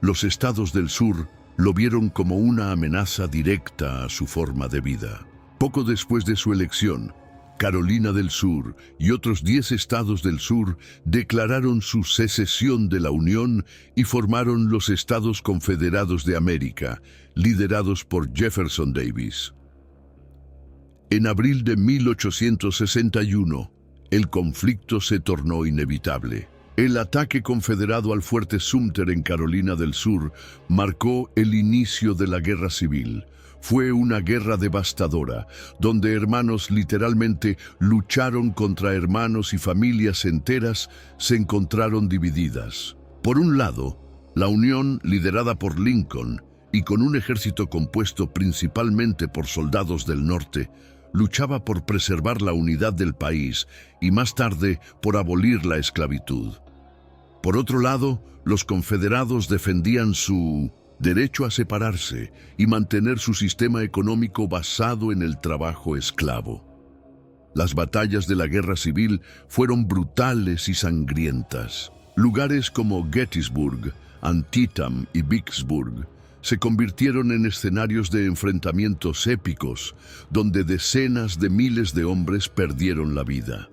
los estados del sur lo vieron como una amenaza directa a su forma de vida. Poco después de su elección, Carolina del Sur y otros 10 estados del sur declararon su secesión de la Unión y formaron los Estados Confederados de América, liderados por Jefferson Davis. En abril de 1861, el conflicto se tornó inevitable. El ataque confederado al fuerte Sumter en Carolina del Sur marcó el inicio de la Guerra Civil. Fue una guerra devastadora, donde hermanos literalmente lucharon contra hermanos y familias enteras se encontraron divididas. Por un lado, la Unión, liderada por Lincoln, y con un ejército compuesto principalmente por soldados del norte, luchaba por preservar la unidad del país y más tarde por abolir la esclavitud. Por otro lado, los confederados defendían su derecho a separarse y mantener su sistema económico basado en el trabajo esclavo. Las batallas de la Guerra Civil fueron brutales y sangrientas. Lugares como Gettysburg, Antietam y Vicksburg se convirtieron en escenarios de enfrentamientos épicos, donde decenas de miles de hombres perdieron la vida.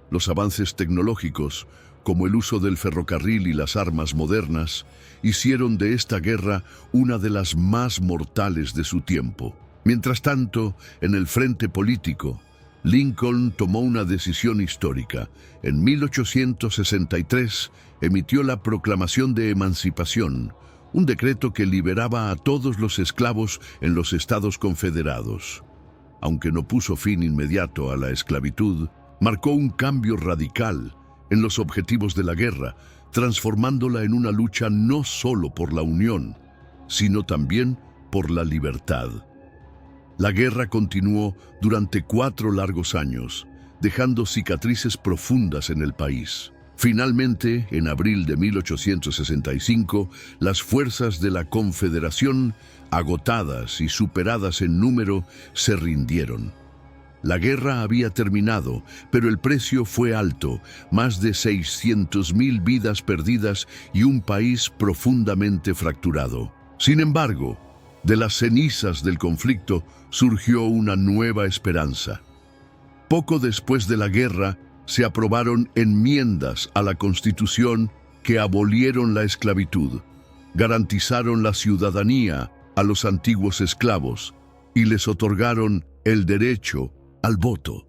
Los avances tecnológicos, como el uso del ferrocarril y las armas modernas, hicieron de esta guerra una de las más mortales de su tiempo. Mientras tanto, en el frente político, Lincoln tomó una decisión histórica. En 1863 emitió la Proclamación de Emancipación, un decreto que liberaba a todos los esclavos en los Estados Confederados. Aunque no puso fin inmediato a la esclavitud, marcó un cambio radical en los objetivos de la guerra, transformándola en una lucha no solo por la unión, sino también por la libertad. La guerra continuó durante 4 largos años, dejando cicatrices profundas en el país. Finalmente, en abril de 1865, las fuerzas de la Confederación, agotadas y superadas en número, se rindieron. La guerra había terminado, pero el precio fue alto, más de 600,000 vidas perdidas y un país profundamente fracturado. Sin embargo, de las cenizas del conflicto surgió una nueva esperanza. Poco después de la guerra, se aprobaron enmiendas a la Constitución que abolieron la esclavitud, garantizaron la ciudadanía a los antiguos esclavos y les otorgaron el derecho al voto.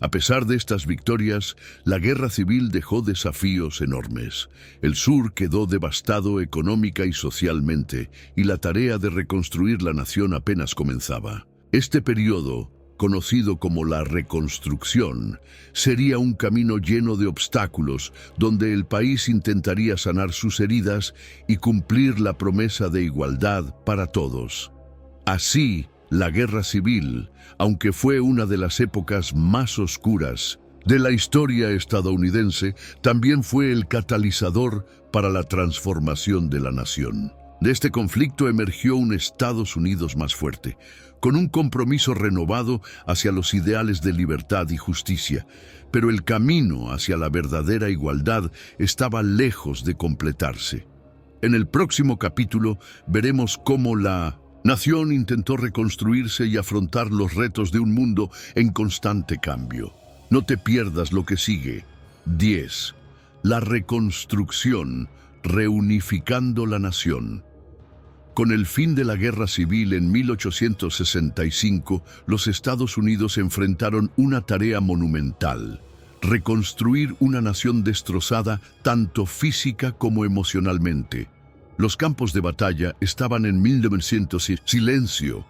A pesar de estas victorias, la guerra civil dejó desafíos enormes. El sur quedó devastado económica y socialmente, y la tarea de reconstruir la nación apenas comenzaba. Este periodo, conocido como la Reconstrucción, sería un camino lleno de obstáculos, donde el país intentaría sanar sus heridas y cumplir la promesa de igualdad para todos. Así, la Guerra Civil, aunque fue una de las épocas más oscuras de la historia estadounidense, también fue el catalizador para la transformación de la nación. De este conflicto emergió un Estados Unidos más fuerte, con un compromiso renovado hacia los ideales de libertad y justicia, pero el camino hacia la verdadera igualdad estaba lejos de completarse. En el próximo capítulo veremos cómo la nación intentó reconstruirse y afrontar los retos de un mundo en constante cambio. No te pierdas lo que sigue. 10. La reconstrucción, reunificando la nación. Con el fin de la Guerra Civil en 1865, los Estados Unidos enfrentaron una tarea monumental: reconstruir una nación destrozada tanto física como emocionalmente. Los campos de batalla estaban en 1900 silencio,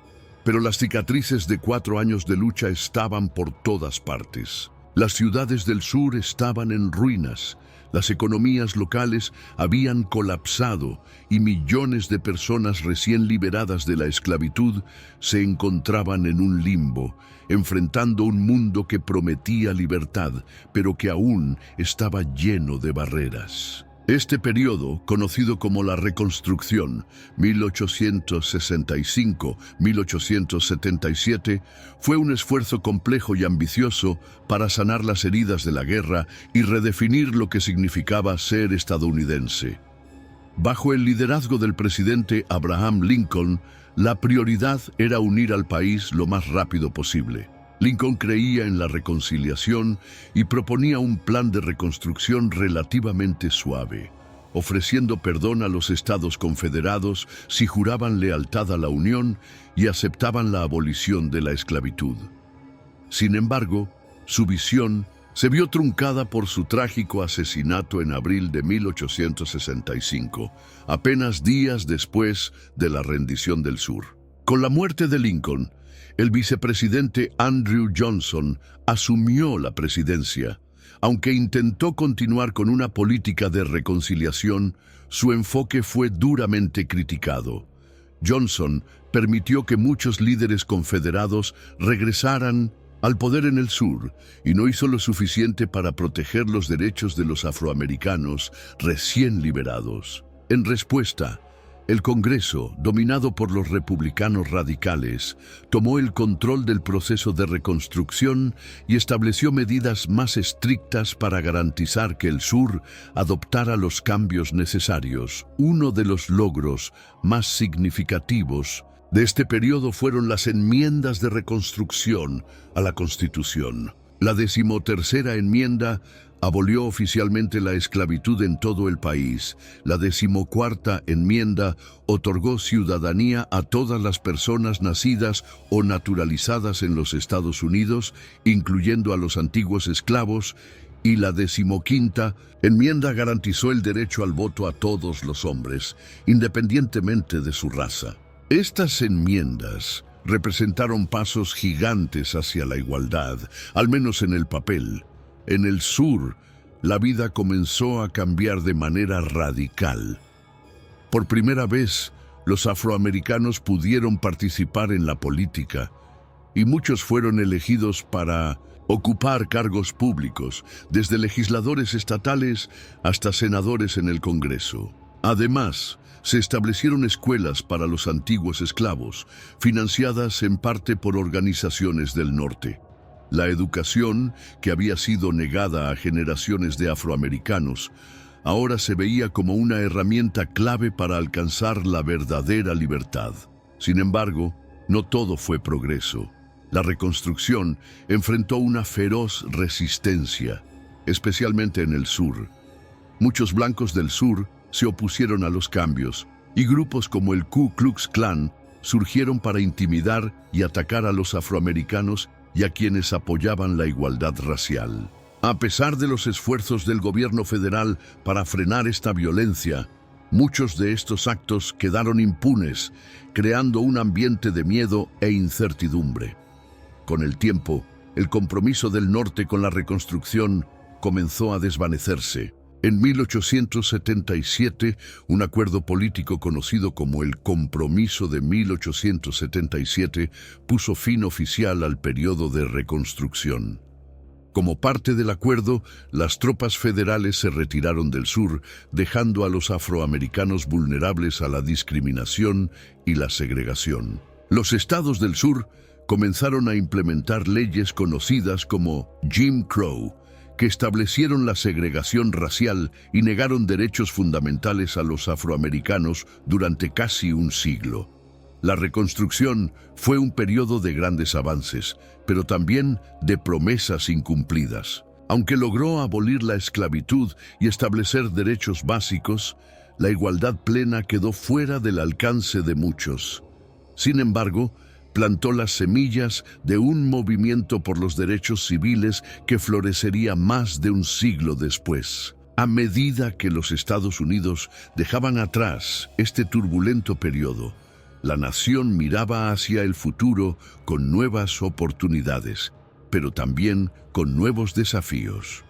Pero las cicatrices de 4 años de lucha estaban por todas partes. Las ciudades del sur estaban en ruinas, las economías locales habían colapsado y millones de personas recién liberadas de la esclavitud se encontraban en un limbo, enfrentando un mundo que prometía libertad, pero que aún estaba lleno de barreras. Este periodo, conocido como la Reconstrucción, 1865-1877, fue un esfuerzo complejo y ambicioso para sanar las heridas de la guerra y redefinir lo que significaba ser estadounidense. Bajo el liderazgo del presidente Abraham Lincoln, la prioridad era unir al país lo más rápido posible. Lincoln creía en la reconciliación y proponía un plan de reconstrucción relativamente suave, ofreciendo perdón a los estados confederados si juraban lealtad a la Unión y aceptaban la abolición de la esclavitud. Sin embargo, su visión se vio truncada por su trágico asesinato en abril de 1865, apenas días después de la rendición del sur. Con la muerte de Lincoln, el vicepresidente Andrew Johnson asumió la presidencia. Aunque intentó continuar con una política de reconciliación, su enfoque fue duramente criticado. Johnson permitió que muchos líderes confederados regresaran al poder en el sur y no hizo lo suficiente para proteger los derechos de los afroamericanos recién liberados. En respuesta, el Congreso, dominado por los republicanos radicales, tomó el control del proceso de reconstrucción y estableció medidas más estrictas para garantizar que el sur adoptara los cambios necesarios. Uno de los logros más significativos de este periodo fueron las enmiendas de reconstrucción a la Constitución. La 13ª enmienda abolió oficialmente la esclavitud en todo el país. La 14ª enmienda otorgó ciudadanía a todas las personas nacidas o naturalizadas en los Estados Unidos, incluyendo a los antiguos esclavos, y la 15ª enmienda garantizó el derecho al voto a todos los hombres, independientemente de su raza. Estas enmiendas representaron pasos gigantes hacia la igualdad, al menos en el papel. En el sur, la vida comenzó a cambiar de manera radical. Por primera vez, los afroamericanos pudieron participar en la política y muchos fueron elegidos para ocupar cargos públicos, desde legisladores estatales hasta senadores en el Congreso. Además, se establecieron escuelas para los antiguos esclavos, financiadas en parte por organizaciones del norte. La educación, que había sido negada a generaciones de afroamericanos, ahora se veía como una herramienta clave para alcanzar la verdadera libertad. Sin embargo, no todo fue progreso. La reconstrucción enfrentó una feroz resistencia, especialmente en el sur. Muchos blancos del sur se opusieron a los cambios, y grupos como el Ku Klux Klan surgieron para intimidar y atacar a los afroamericanos y a quienes apoyaban la igualdad racial. A pesar de los esfuerzos del gobierno federal para frenar esta violencia, muchos de estos actos quedaron impunes, creando un ambiente de miedo e incertidumbre. Con el tiempo, el compromiso del norte con la reconstrucción comenzó a desvanecerse. En 1877, un acuerdo político conocido como el Compromiso de 1877 puso fin oficial al periodo de reconstrucción. Como parte del acuerdo, las tropas federales se retiraron del sur, dejando a los afroamericanos vulnerables a la discriminación y la segregación. Los estados del sur comenzaron a implementar leyes conocidas como Jim Crow, que establecieron la segregación racial y negaron derechos fundamentales a los afroamericanos durante casi un siglo. La reconstrucción fue un periodo de grandes avances, pero también de promesas incumplidas. Aunque logró abolir la esclavitud y establecer derechos básicos, la igualdad plena quedó fuera del alcance de muchos. Sin embargo, plantó las semillas de un movimiento por los derechos civiles que florecería más de un siglo después. A medida que los Estados Unidos dejaban atrás este turbulento periodo, La nación miraba hacia el futuro con nuevas oportunidades, pero también con nuevos desafíos.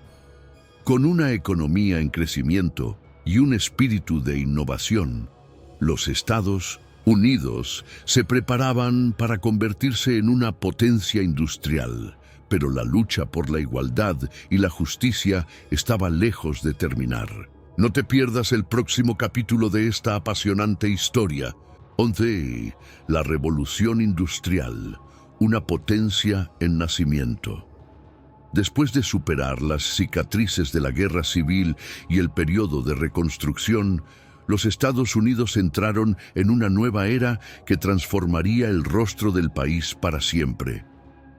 Con una economía en crecimiento y un espíritu de innovación, los Estados Unidos se preparaban para convertirse en una potencia industrial, pero la lucha por la igualdad y la justicia estaba lejos de terminar. No te pierdas el próximo capítulo de esta apasionante historia. 11. La Revolución Industrial, una potencia en nacimiento. Después de superar las cicatrices de la Guerra Civil y el periodo de reconstrucción, los Estados Unidos entraron en una nueva era que transformaría el rostro del país para siempre: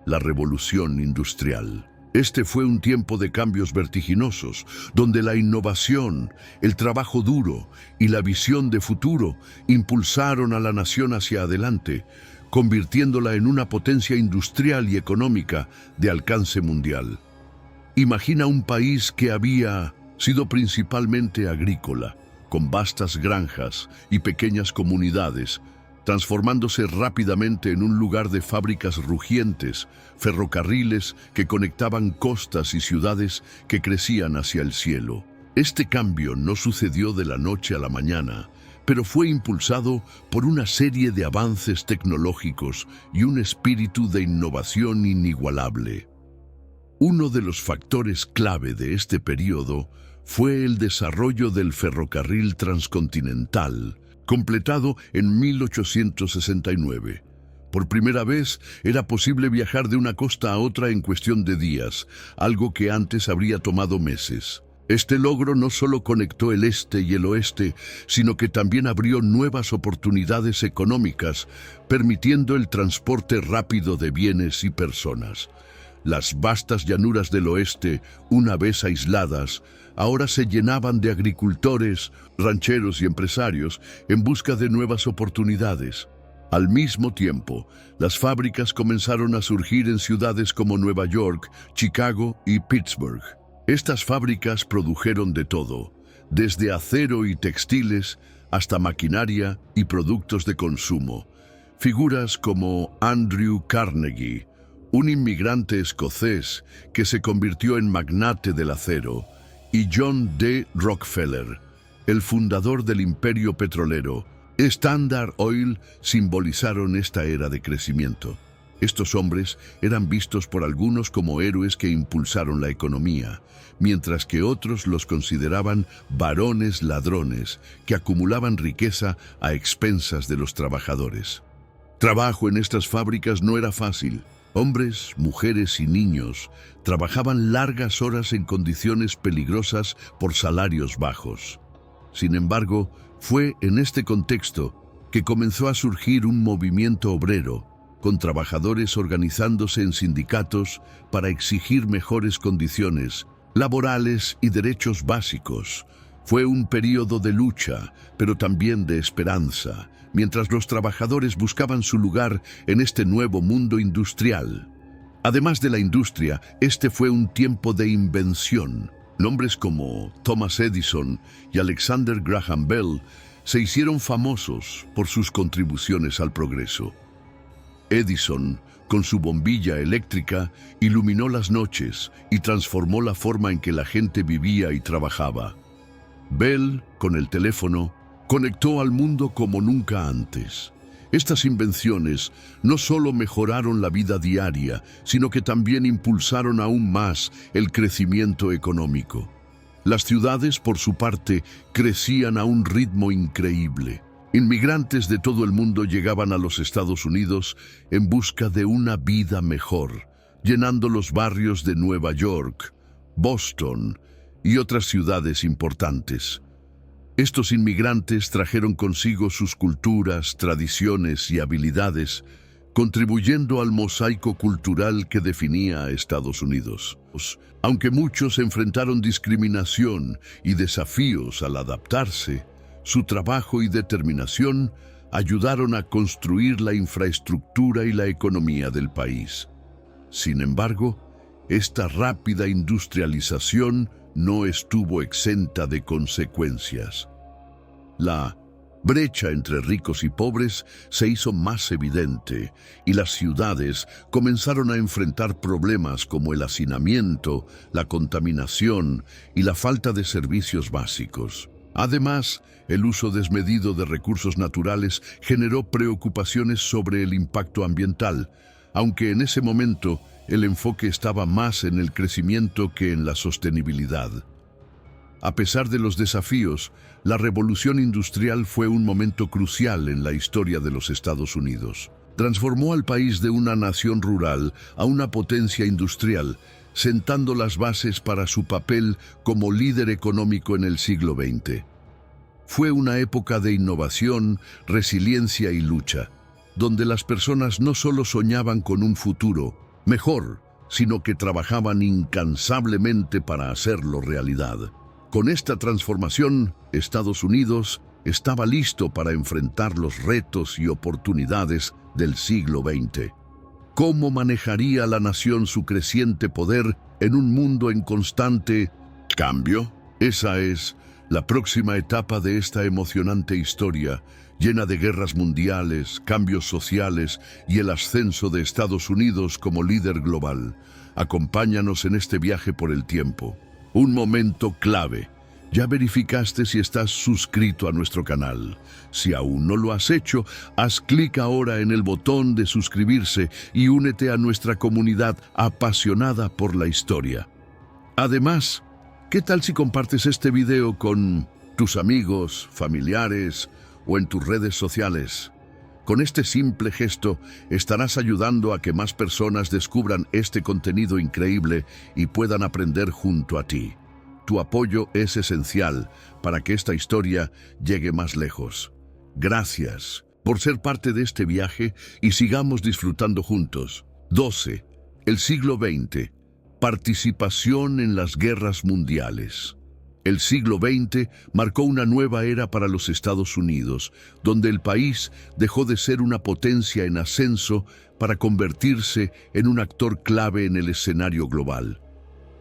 la Revolución Industrial. Este fue un tiempo de cambios vertiginosos, donde la innovación, el trabajo duro y la visión de futuro impulsaron a la nación hacia adelante, convirtiéndola en una potencia industrial y económica de alcance mundial. Imagina un país que había sido principalmente agrícola, con vastas granjas y pequeñas comunidades, transformándose rápidamente en un lugar de fábricas rugientes, ferrocarriles que conectaban costas y ciudades que crecían hacia el cielo. Este cambio no sucedió de la noche a la mañana, pero fue impulsado por una serie de avances tecnológicos y un espíritu de innovación inigualable. Uno de los factores clave de este periodo fue el desarrollo del ferrocarril transcontinental, completado en 1869. Por primera vez era posible viajar de una costa a otra en cuestión de días, algo que antes habría tomado meses. Este logro no solo conectó el este y el oeste, sino que también abrió nuevas oportunidades económicas, permitiendo el transporte rápido de bienes y personas. Las vastas llanuras del oeste, una vez aisladas, ahora se llenaban de agricultores, rancheros y empresarios en busca de nuevas oportunidades. Al mismo tiempo, las fábricas comenzaron a surgir en ciudades como Nueva York, Chicago y Pittsburgh. Estas fábricas produjeron de todo, desde acero y textiles hasta maquinaria y productos de consumo. Figuras como Andrew Carnegie, un inmigrante escocés que se convirtió en magnate del acero, y John D. Rockefeller, el fundador del imperio petrolero, Standard Oil, simbolizaron esta era de crecimiento. Estos hombres eran vistos por algunos como héroes que impulsaron la economía, mientras que otros los consideraban varones ladrones que acumulaban riqueza a expensas de los trabajadores. Trabajo en estas fábricas no era fácil. Hombres, mujeres y niños trabajaban largas horas en condiciones peligrosas por salarios bajos. Sin embargo, fue en este contexto que comenzó a surgir un movimiento obrero, con trabajadores organizándose en sindicatos para exigir mejores condiciones laborales y derechos básicos. Fue un periodo de lucha, pero también de esperanza, mientras los trabajadores buscaban su lugar en este nuevo mundo industrial. Además de la industria, este fue un tiempo de invención. Nombres como Thomas Edison y Alexander Graham Bell se hicieron famosos por sus contribuciones al progreso. Edison, con su bombilla eléctrica, iluminó las noches y transformó la forma en que la gente vivía y trabajaba. Bell, con el teléfono, conectó al mundo como nunca antes. Estas invenciones no solo mejoraron la vida diaria, sino que también impulsaron aún más el crecimiento económico. Las ciudades, por su parte, crecían a un ritmo increíble. Inmigrantes de todo el mundo llegaban a los Estados Unidos en busca de una vida mejor, llenando los barrios de Nueva York, Boston y otras ciudades importantes. Estos inmigrantes trajeron consigo sus culturas, tradiciones y habilidades, contribuyendo al mosaico cultural que definía a Estados Unidos. Aunque muchos enfrentaron discriminación y desafíos al adaptarse, su trabajo y determinación ayudaron a construir la infraestructura y la economía del país. Sin embargo, esta rápida industrialización no estuvo exenta de consecuencias. La brecha entre ricos y pobres se hizo más evidente y las ciudades comenzaron a enfrentar problemas como el hacinamiento, la contaminación y la falta de servicios básicos. Además, el uso desmedido de recursos naturales generó preocupaciones sobre el impacto ambiental, aunque en ese momento el enfoque estaba más en el crecimiento que en la sostenibilidad. A pesar de los desafíos, la revolución industrial fue un momento crucial en la historia de los Estados Unidos. Transformó al país de una nación rural a una potencia industrial, sentando las bases para su papel como líder económico en el siglo XX. Fue una época de innovación, resiliencia y lucha, donde las personas no solo soñaban con un futuro mejor, sino que trabajaban incansablemente para hacerlo realidad. Con esta transformación, Estados Unidos estaba listo para enfrentar los retos y oportunidades del siglo XX. ¿Cómo manejaría la nación su creciente poder en un mundo en constante cambio? Esa es la próxima etapa de esta emocionante historia, llena de guerras mundiales, cambios sociales y el ascenso de Estados Unidos como líder global. Acompáñanos en este viaje por el tiempo. Un momento clave. ¿Ya verificaste si estás suscrito a nuestro canal? Si aún no lo has hecho, haz clic ahora en el botón de suscribirse y únete a nuestra comunidad apasionada por la historia. Además, ¿qué tal si compartes este video con tus amigos, familiares o en tus redes sociales? Con este simple gesto estarás ayudando a que más personas descubran este contenido increíble y puedan aprender junto a ti. Tu apoyo es esencial para que esta historia llegue más lejos. Gracias por ser parte de este viaje y sigamos disfrutando juntos. 12. El siglo XX. Participación en las guerras mundiales. El siglo XX marcó una nueva era para los Estados Unidos, donde el país dejó de ser una potencia en ascenso para convertirse en un actor clave en el escenario global.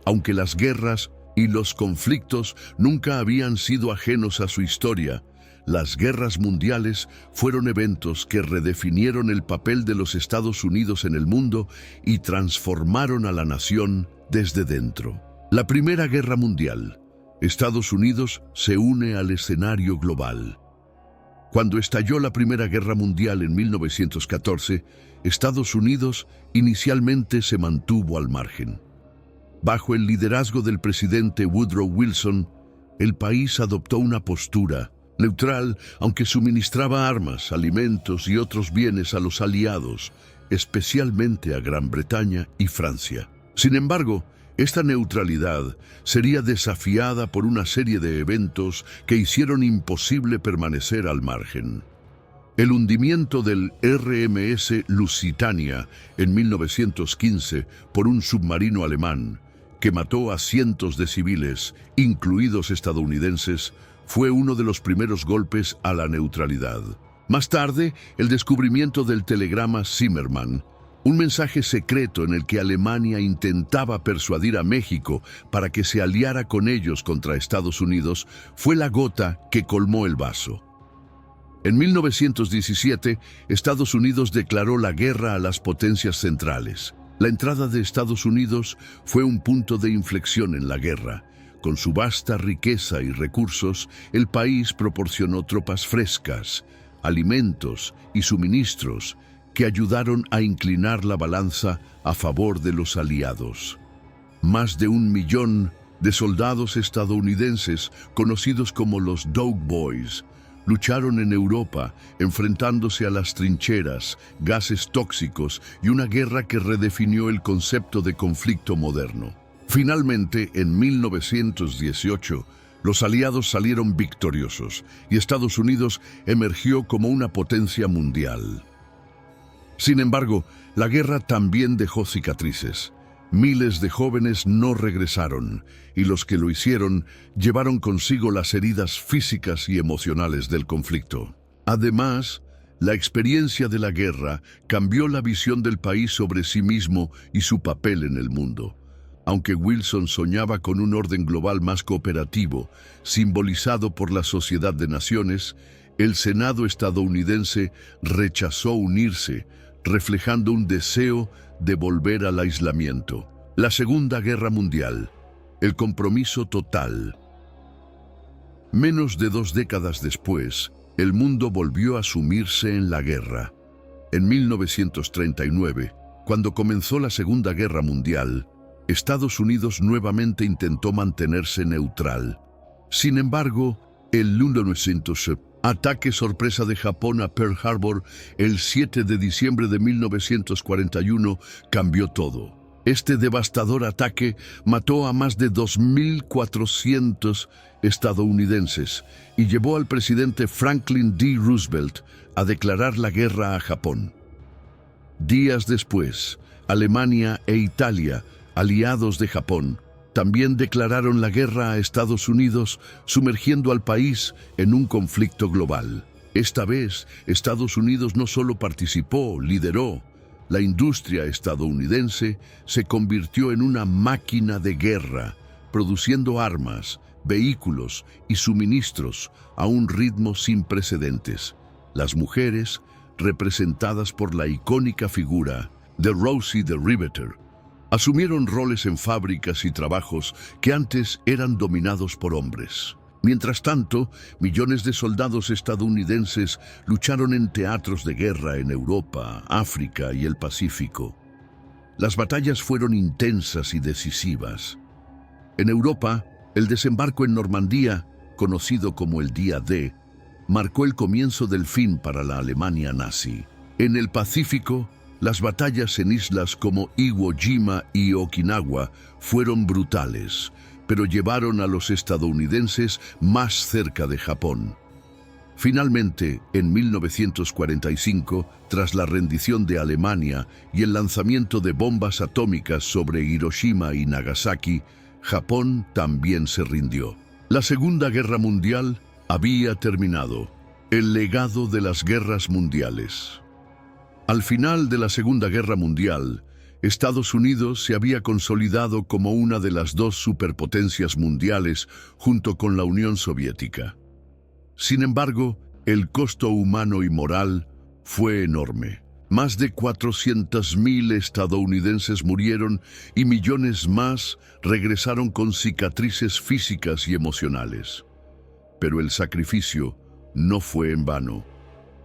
Aunque las guerras y los conflictos nunca habían sido ajenos a su historia, las guerras mundiales fueron eventos que redefinieron el papel de los Estados Unidos en el mundo y transformaron a la nación desde dentro. La Primera Guerra Mundial. Estados Unidos se une al escenario global. Cuando estalló la Primera Guerra Mundial en 1914, Estados Unidos inicialmente se mantuvo al margen. Bajo el liderazgo del presidente Woodrow Wilson, el país adoptó una postura neutral, aunque suministraba armas, alimentos y otros bienes a los aliados, especialmente a Gran Bretaña y Francia. Sin embargo, esta neutralidad sería desafiada por una serie de eventos que hicieron imposible permanecer al margen. El hundimiento del RMS Lusitania en 1915 por un submarino alemán, que mató a cientos de civiles, incluidos estadounidenses, fue uno de los primeros golpes a la neutralidad. Más tarde, el descubrimiento del telegrama Zimmermann, un mensaje secreto en el que Alemania intentaba persuadir a México para que se aliara con ellos contra Estados Unidos, fue la gota que colmó el vaso. En 1917, Estados Unidos declaró la guerra a las potencias centrales. La entrada de Estados Unidos fue un punto de inflexión en la guerra. Con su vasta riqueza y recursos, el país proporcionó tropas frescas, alimentos y suministros que ayudaron a inclinar la balanza a favor de los aliados. Más de 1 millón de soldados estadounidenses, conocidos como los Dog Boys, lucharon en Europa, enfrentándose a las trincheras, gases tóxicos y una guerra que redefinió el concepto de conflicto moderno. Finalmente, en 1918, los aliados salieron victoriosos y Estados Unidos emergió como una potencia mundial. Sin embargo, la guerra también dejó cicatrices. Miles de jóvenes no regresaron, y los que lo hicieron llevaron consigo las heridas físicas y emocionales del conflicto. Además, la experiencia de la guerra cambió la visión del país sobre sí mismo y su papel en el mundo. Aunque Wilson soñaba con un orden global más cooperativo, simbolizado por la Sociedad de Naciones, El Senado estadounidense rechazó unirse, reflejando un deseo de volver al aislamiento. La Segunda Guerra Mundial. El compromiso total. Menos de 2 décadas después, el mundo volvió a sumirse en la guerra. En 1939, cuando comenzó la Segunda Guerra Mundial, Estados Unidos nuevamente intentó mantenerse neutral. Sin embargo, el 1940 ataque sorpresa de Japón a Pearl Harbor el 7 de diciembre de 1941 cambió todo. Este devastador ataque mató a más de 2.400 estadounidenses y llevó al presidente Franklin D. Roosevelt a declarar la guerra a Japón. Días después, Alemania e Italia, aliados de Japón, también declararon la guerra a Estados Unidos, sumergiendo al país en un conflicto global. Esta vez, Estados Unidos no solo participó, lideró. La industria estadounidense se convirtió en una máquina de guerra, produciendo armas, vehículos y suministros a un ritmo sin precedentes. Las mujeres, representadas por la icónica figura de Rosie the Riveter, asumieron roles en fábricas y trabajos que antes eran dominados por hombres. Mientras tanto, millones de soldados estadounidenses lucharon en teatros de guerra en Europa, África y el Pacífico. Las batallas fueron intensas y decisivas. En Europa, el desembarco en Normandía, conocido como el Día D, marcó el comienzo del fin para la Alemania nazi. En el Pacífico, las batallas en islas como Iwo Jima y Okinawa fueron brutales, pero llevaron a los estadounidenses más cerca de Japón. Finalmente, en 1945, tras la rendición de Alemania y el lanzamiento de bombas atómicas sobre Hiroshima y Nagasaki, Japón también se rindió. La Segunda Guerra Mundial había terminado. El legado de las guerras mundiales. Al final de la Segunda Guerra Mundial, Estados Unidos se había consolidado como una de las 2 superpotencias mundiales junto con la Unión Soviética. Sin embargo, el costo humano y moral fue enorme. Más de 400.000 estadounidenses murieron y millones más regresaron con cicatrices físicas y emocionales. Pero el sacrificio no fue en vano.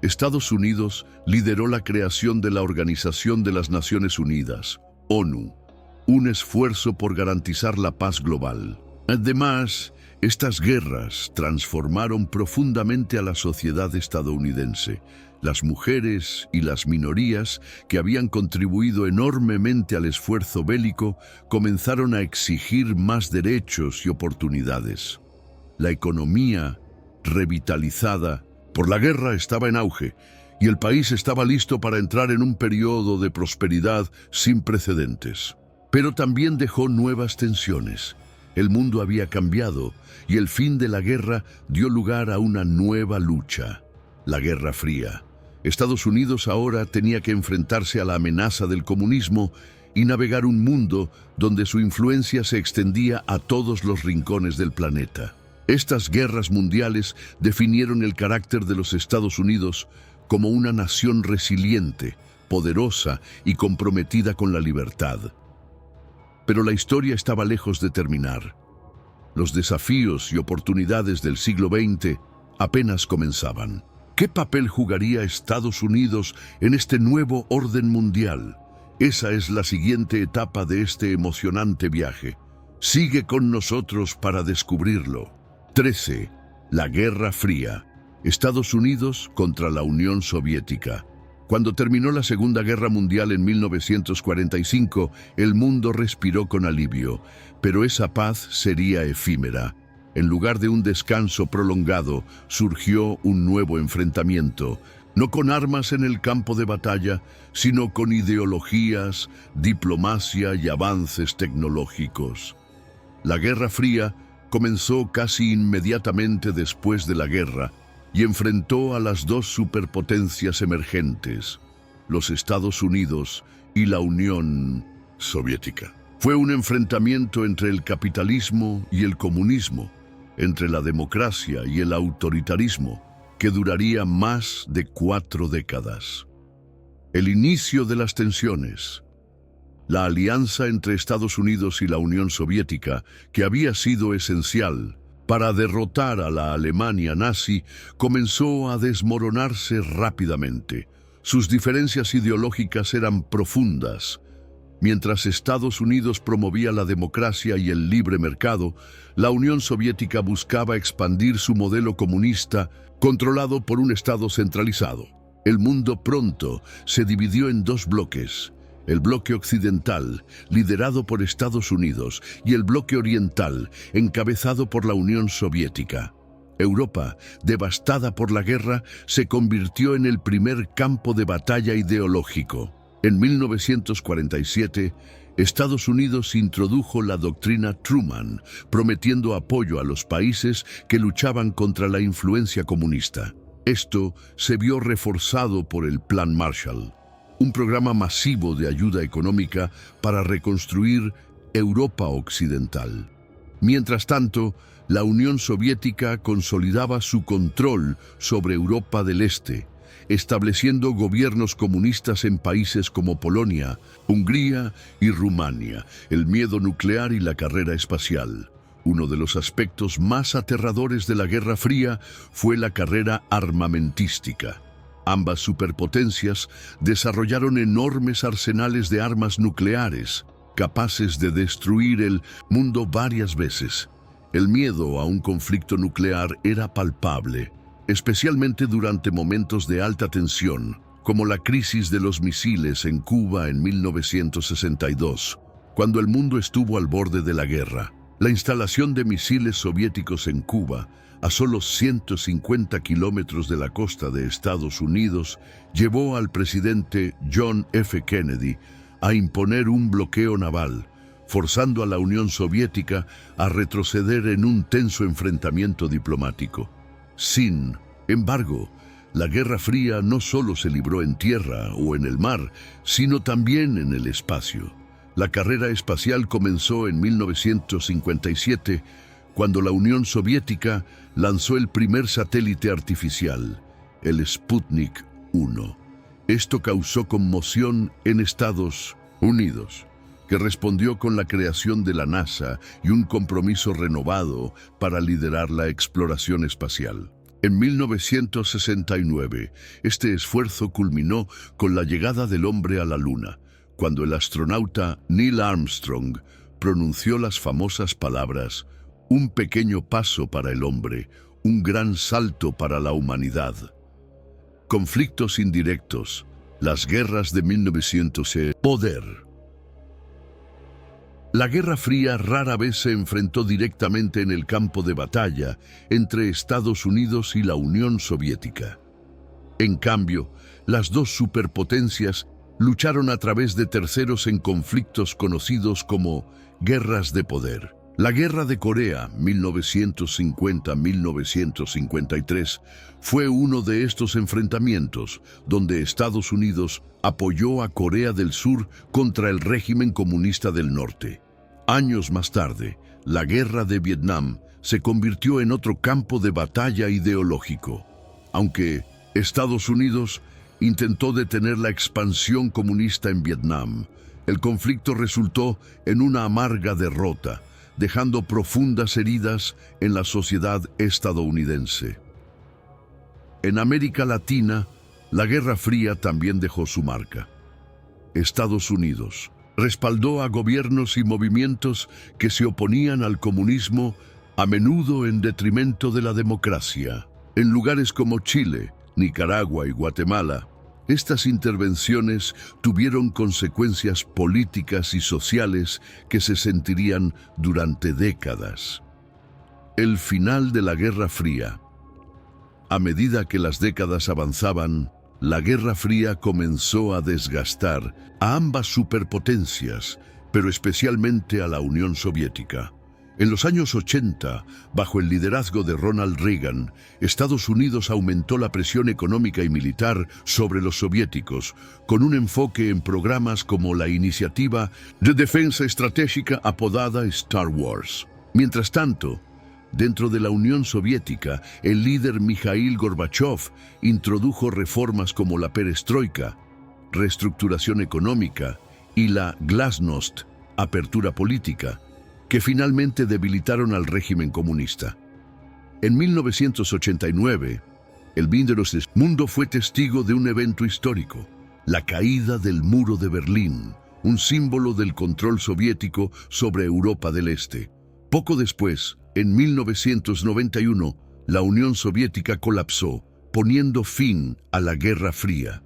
Estados Unidos lideró la creación de la Organización de las Naciones Unidas, ONU, un esfuerzo por garantizar la paz global. Además, estas guerras transformaron profundamente a la sociedad estadounidense. Las mujeres y las minorías, que habían contribuido enormemente al esfuerzo bélico, comenzaron a exigir más derechos y oportunidades. La economía, revitalizada por la guerra, estaba en auge y el país estaba listo para entrar en un periodo de prosperidad sin precedentes. Pero también dejó nuevas tensiones. El mundo había cambiado y el fin de la guerra dio lugar a una nueva lucha, la Guerra Fría. Estados Unidos ahora tenía que enfrentarse a la amenaza del comunismo y navegar un mundo donde su influencia se extendía a todos los rincones del planeta. Estas guerras mundiales definieron el carácter de los Estados Unidos como una nación resiliente, poderosa y comprometida con la libertad. Pero la historia estaba lejos de terminar. Los desafíos y oportunidades del siglo XX apenas comenzaban. ¿Qué papel jugaría Estados Unidos en este nuevo orden mundial? Esa es la siguiente etapa de este emocionante viaje. Sigue con nosotros para descubrirlo. 13. La Guerra Fría. Estados Unidos contra la Unión Soviética. Cuando terminó la Segunda Guerra Mundial en 1945, el mundo respiró con alivio, pero esa paz sería efímera. En lugar de un descanso prolongado, surgió un nuevo enfrentamiento, no con armas en el campo de batalla, sino con ideologías, diplomacia y avances tecnológicos. La Guerra Fría comenzó casi inmediatamente después de la guerra y enfrentó a las 2 superpotencias emergentes, los Estados Unidos y la Unión Soviética. Fue un enfrentamiento entre el capitalismo y el comunismo, entre la democracia y el autoritarismo. que duraría más de 4 décadas. El inicio de las tensiones. La alianza entre Estados Unidos y la Unión Soviética, que había sido esencial para derrotar a la Alemania nazi, comenzó a desmoronarse rápidamente. Sus diferencias ideológicas eran profundas. Mientras Estados Unidos promovía la democracia y el libre mercado, la Unión Soviética buscaba expandir su modelo comunista, controlado por un Estado centralizado. El mundo pronto se dividió en 2 bloques: el bloque occidental, liderado por Estados Unidos, y el bloque oriental, encabezado por la Unión Soviética. Europa, devastada por la guerra, se convirtió en el primer campo de batalla ideológico. En 1947, Estados Unidos introdujo la doctrina Truman, prometiendo apoyo a los países que luchaban contra la influencia comunista. Esto se vio reforzado por el Plan Marshall, un programa masivo de ayuda económica para reconstruir Europa Occidental. Mientras tanto, la Unión Soviética consolidaba su control sobre Europa del Este, estableciendo gobiernos comunistas en países como Polonia, Hungría y Rumania. El miedo nuclear y la carrera espacial. Uno de los aspectos más aterradores de la Guerra Fría fue la carrera armamentística. Ambas superpotencias desarrollaron enormes arsenales de armas nucleares, capaces de destruir el mundo varias veces. El miedo a un conflicto nuclear era palpable, especialmente durante momentos de alta tensión, como la crisis de los misiles en Cuba en 1962, cuando el mundo estuvo al borde de la guerra. La instalación de misiles soviéticos en Cuba, a solo 150 kilómetros de la costa de Estados Unidos, llevó al presidente John F. Kennedy a imponer un bloqueo naval, forzando a la Unión Soviética a retroceder en un tenso enfrentamiento diplomático. Sin embargo, la Guerra Fría no solo se libró en tierra o en el mar, sino también en el espacio. La carrera espacial comenzó en 1957, cuando la Unión Soviética lanzó el primer satélite artificial, el Sputnik 1. Esto causó conmoción en Estados Unidos, que respondió con la creación de la NASA y un compromiso renovado para liderar la exploración espacial. En 1969, este esfuerzo culminó con la llegada del hombre a la Luna, cuando el astronauta Neil Armstrong pronunció las famosas palabras: "Un pequeño paso para el hombre, un gran salto para la humanidad". Conflictos indirectos, las guerras de 1900. Poder. La Guerra Fría rara vez se enfrentó directamente en el campo de batalla entre Estados Unidos y la Unión Soviética. En cambio, las dos superpotencias lucharon a través de terceros en conflictos conocidos como guerras de poder. La Guerra de Corea, 1950-1953, fue uno de estos enfrentamientos, donde Estados Unidos apoyó a Corea del Sur contra el régimen comunista del norte. Años más tarde, la Guerra de Vietnam se convirtió en otro campo de batalla ideológico. Aunque Estados Unidos intentó detener la expansión comunista en Vietnam, el conflicto resultó en una amarga derrota, dejando profundas heridas en la sociedad estadounidense. En América Latina, la Guerra Fría también dejó su marca. Estados Unidos respaldó a gobiernos y movimientos que se oponían al comunismo, a menudo en detrimento de la democracia. En lugares como Chile, Nicaragua y Guatemala, estas intervenciones tuvieron consecuencias políticas y sociales que se sentirían durante décadas. El final de la Guerra Fría. A medida que las décadas avanzaban, la Guerra Fría comenzó a desgastar a ambas superpotencias, pero especialmente a la Unión Soviética. En los años 80, bajo el liderazgo de Ronald Reagan, Estados Unidos aumentó la presión económica y militar sobre los soviéticos, con un enfoque en programas como la iniciativa de defensa estratégica apodada Star Wars. Mientras tanto, Dentro de la Unión Soviética, el líder Mikhail Gorbachev introdujo reformas como la perestroika, reestructuración económica, y la glasnost, apertura política, que finalmente debilitaron al régimen comunista. En 1989, el mundo fue testigo de un evento histórico, la caída del Muro de Berlín, un símbolo del control soviético sobre Europa del Este. Poco después, en 1991, la Unión Soviética colapsó, poniendo fin a la Guerra Fría.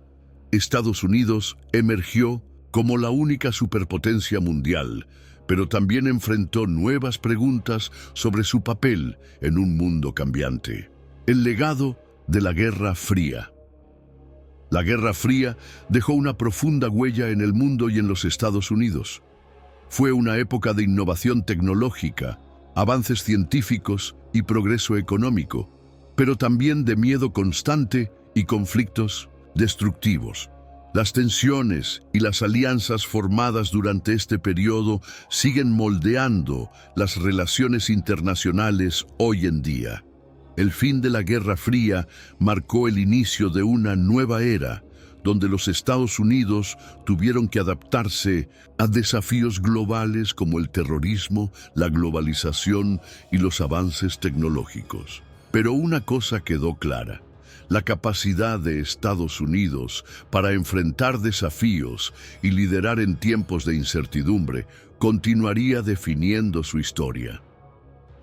Estados Unidos emergió como la única superpotencia mundial, pero también enfrentó nuevas preguntas sobre su papel en un mundo cambiante. El legado de la Guerra Fría. La Guerra Fría dejó una profunda huella en el mundo y en los Estados Unidos. Fue una época de innovación tecnológica, avances científicos y progreso económico, pero también de miedo constante y conflictos destructivos. Las tensiones y las alianzas formadas durante este periodo siguen moldeando las relaciones internacionales hoy en día. El fin de la Guerra Fría marcó el inicio de una nueva era, donde los Estados Unidos tuvieron que adaptarse a desafíos globales como el terrorismo, la globalización y los avances tecnológicos. Pero una cosa quedó clara: la capacidad de Estados Unidos para enfrentar desafíos y liderar en tiempos de incertidumbre continuaría definiendo su historia.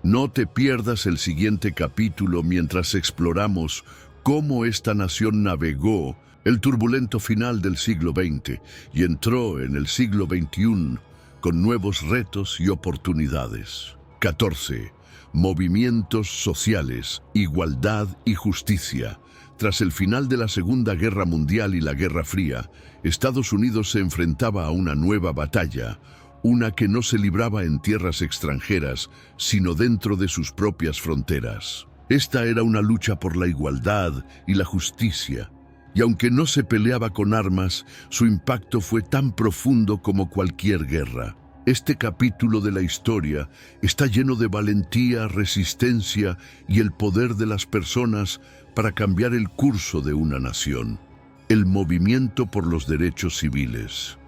No te pierdas el siguiente capítulo mientras exploramos cómo esta nación navegó el turbulento final del siglo XX y entró en el siglo XXI con nuevos retos y oportunidades. 14. Movimientos sociales, igualdad y justicia. Tras el final de la Segunda Guerra Mundial y la Guerra Fría, Estados Unidos se enfrentaba a una nueva batalla, una que no se libraba en tierras extranjeras, sino dentro de sus propias fronteras. Esta era una lucha por la igualdad y la justicia, y aunque no se peleaba con armas, su impacto fue tan profundo como cualquier guerra. Este capítulo de la historia está lleno de valentía, resistencia y el poder de las personas para cambiar el curso de una nación. El movimiento por los derechos civiles.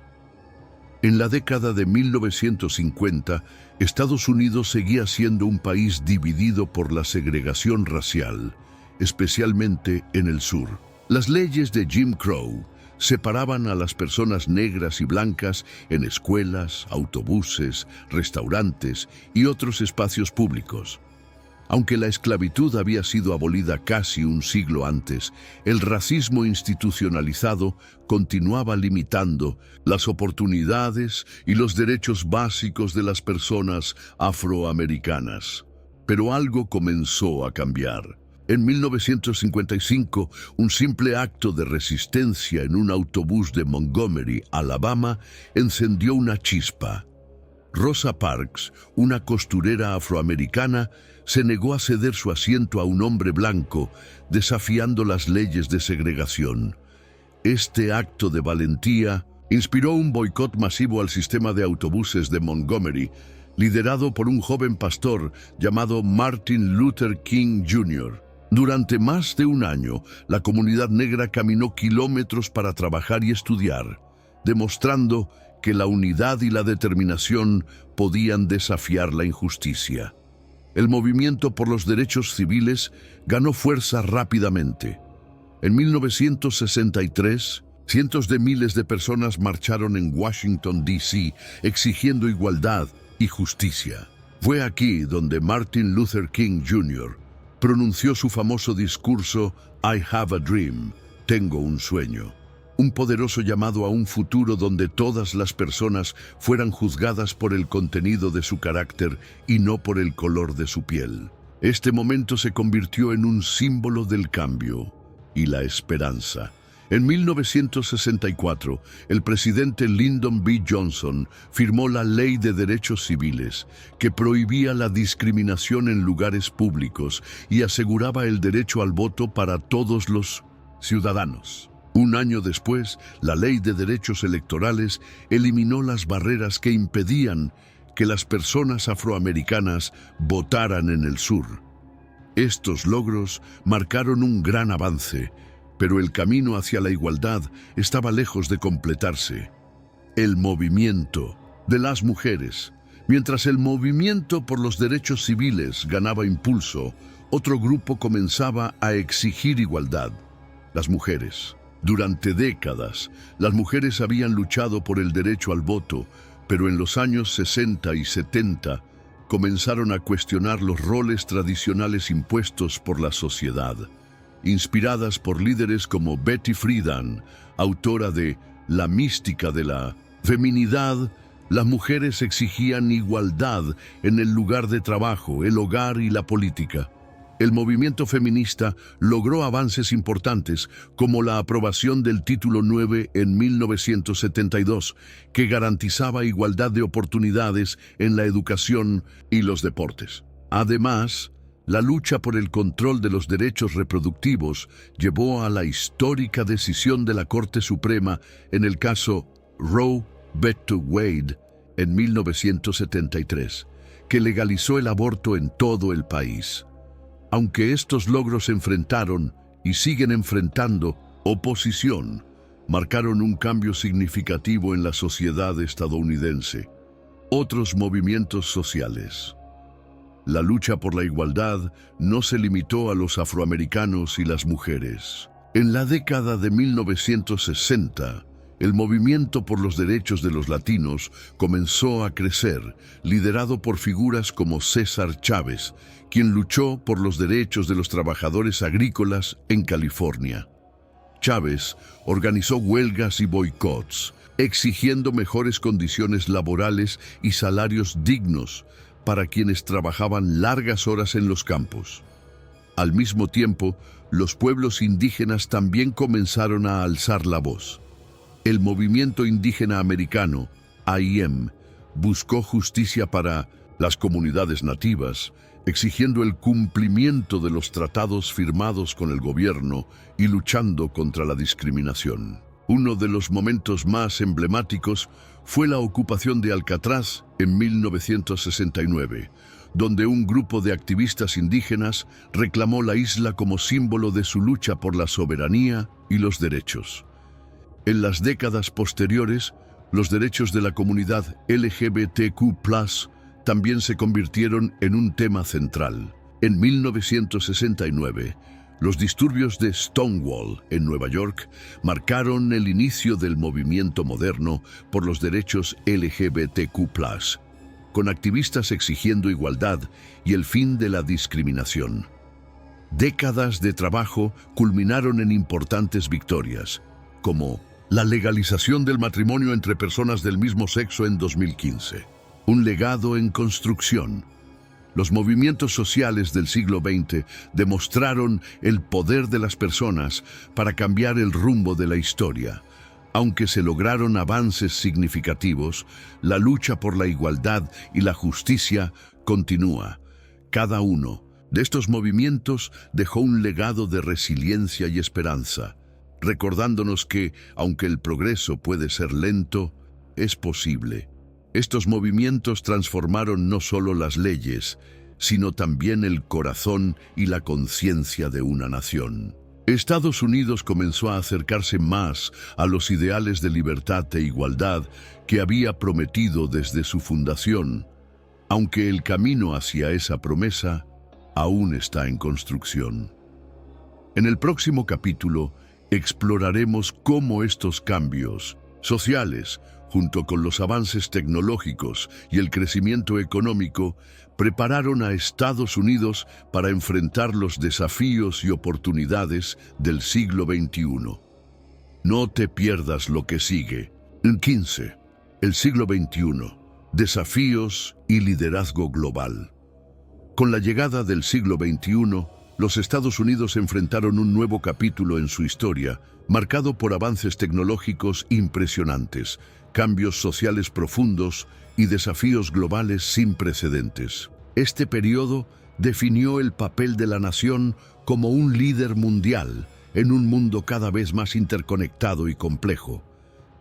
En la década de 1950, Estados Unidos seguía siendo un país dividido por la segregación racial, especialmente en el sur. Las leyes de Jim Crow separaban a las personas negras y blancas en escuelas, autobuses, restaurantes y otros espacios públicos. Aunque la esclavitud había sido abolida casi un siglo antes, el racismo institucionalizado continuaba limitando las oportunidades y los derechos básicos de las personas afroamericanas. Pero algo comenzó a cambiar. En 1955, un simple acto de resistencia en un autobús de Montgomery, Alabama, encendió una chispa. Rosa Parks, una costurera afroamericana, se negó a ceder su asiento a un hombre blanco, desafiando las leyes de segregación. Este acto de valentía inspiró un boicot masivo al sistema de autobuses de Montgomery, liderado por un joven pastor llamado Martin Luther King Jr. Durante más de un año, la comunidad negra caminó kilómetros para trabajar y estudiar, demostrando que la unidad y la determinación podían desafiar la injusticia. El movimiento por los derechos civiles ganó fuerza rápidamente. En 1963, cientos de miles de personas marcharon en Washington, D.C., exigiendo igualdad y justicia. Fue aquí donde Martin Luther King Jr. pronunció su famoso discurso I have a dream, tengo un sueño. Un poderoso llamado a un futuro donde todas las personas fueran juzgadas por el contenido de su carácter y no por el color de su piel. Este momento se convirtió en un símbolo del cambio y la esperanza. En 1964, el presidente Lyndon B. Johnson firmó la Ley de Derechos Civiles, que prohibía la discriminación en lugares públicos y aseguraba el derecho al voto para todos los ciudadanos. Un año después, la Ley de Derechos Electorales eliminó las barreras que impedían que las personas afroamericanas votaran en el sur. Estos logros marcaron un gran avance, pero el camino hacia la igualdad estaba lejos de completarse. El movimiento de las mujeres. Mientras el movimiento por los derechos civiles ganaba impulso, otro grupo comenzaba a exigir igualdad: las mujeres. Durante décadas, las mujeres habían luchado por el derecho al voto, pero en los años 60 y 70 comenzaron a cuestionar los roles tradicionales impuestos por la sociedad. Inspiradas por líderes como Betty Friedan, autora de La mística de la feminidad, las mujeres exigían igualdad en el lugar de trabajo, el hogar y la política. El movimiento feminista logró avances importantes, como la aprobación del Título 9 en 1972, que garantizaba igualdad de oportunidades en la educación y los deportes. Además, la lucha por el control de los derechos reproductivos llevó a la histórica decisión de la Corte Suprema en el caso Roe v. Wade en 1973, que legalizó el aborto en todo el país. Aunque estos logros enfrentaron y siguen enfrentando oposición, marcaron un cambio significativo en la sociedad estadounidense. Otros movimientos sociales. La lucha por la igualdad no se limitó a los afroamericanos y las mujeres. En la década de 1960, el movimiento por los derechos de los latinos comenzó a crecer, liderado por figuras como César Chávez, quien luchó por los derechos de los trabajadores agrícolas en California. Chávez organizó huelgas y boicots, exigiendo mejores condiciones laborales y salarios dignos para quienes trabajaban largas horas en los campos. Al mismo tiempo, los pueblos indígenas también comenzaron a alzar la voz. El movimiento indígena americano, AIM, buscó justicia para las comunidades nativas, exigiendo el cumplimiento de los tratados firmados con el gobierno y luchando contra la discriminación. Uno de los momentos más emblemáticos fue la ocupación de Alcatraz en 1969, donde un grupo de activistas indígenas reclamó la isla como símbolo de su lucha por la soberanía y los derechos. En las décadas posteriores, los derechos de la comunidad LGBTQ+ también se convirtieron en un tema central. En 1969, los disturbios de Stonewall en Nueva York marcaron el inicio del movimiento moderno por los derechos LGBTQ+, con activistas exigiendo igualdad y el fin de la discriminación. Décadas de trabajo culminaron en importantes victorias, como la legalización del matrimonio entre personas del mismo sexo en 2015. Un legado en construcción. Los movimientos sociales del siglo XX demostraron el poder de las personas para cambiar el rumbo de la historia. Aunque se lograron avances significativos, la lucha por la igualdad y la justicia continúa. Cada uno de estos movimientos dejó un legado de resiliencia y esperanza, recordándonos que, aunque el progreso puede ser lento, es posible. Estos movimientos transformaron no solo las leyes, sino también el corazón y la conciencia de una nación. Estados Unidos comenzó a acercarse más a los ideales de libertad e igualdad que había prometido desde su fundación, aunque el camino hacia esa promesa aún está en construcción. En el próximo capítulo exploraremos cómo estos cambios sociales, junto con los avances tecnológicos y el crecimiento económico, prepararon a Estados Unidos para enfrentar los desafíos y oportunidades del siglo XXI. No te pierdas lo que sigue. En 15. El siglo XXI. Desafíos y liderazgo global. Con la llegada del siglo XXI, los Estados Unidos enfrentaron un nuevo capítulo en su historia, marcado por avances tecnológicos impresionantes, cambios sociales profundos y desafíos globales sin precedentes. Este periodo definió el papel de la nación como un líder mundial en un mundo cada vez más interconectado y complejo.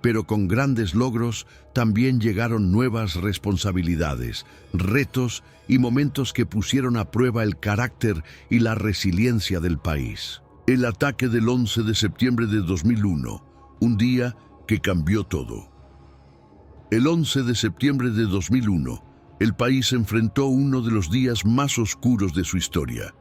Pero con grandes logros también llegaron nuevas responsabilidades, retos y momentos que pusieron a prueba el carácter y la resiliencia del país. El ataque del 11 de septiembre de 2001, un día que cambió todo. El 11 de septiembre de 2001, el país enfrentó uno de los días más oscuros de su historia.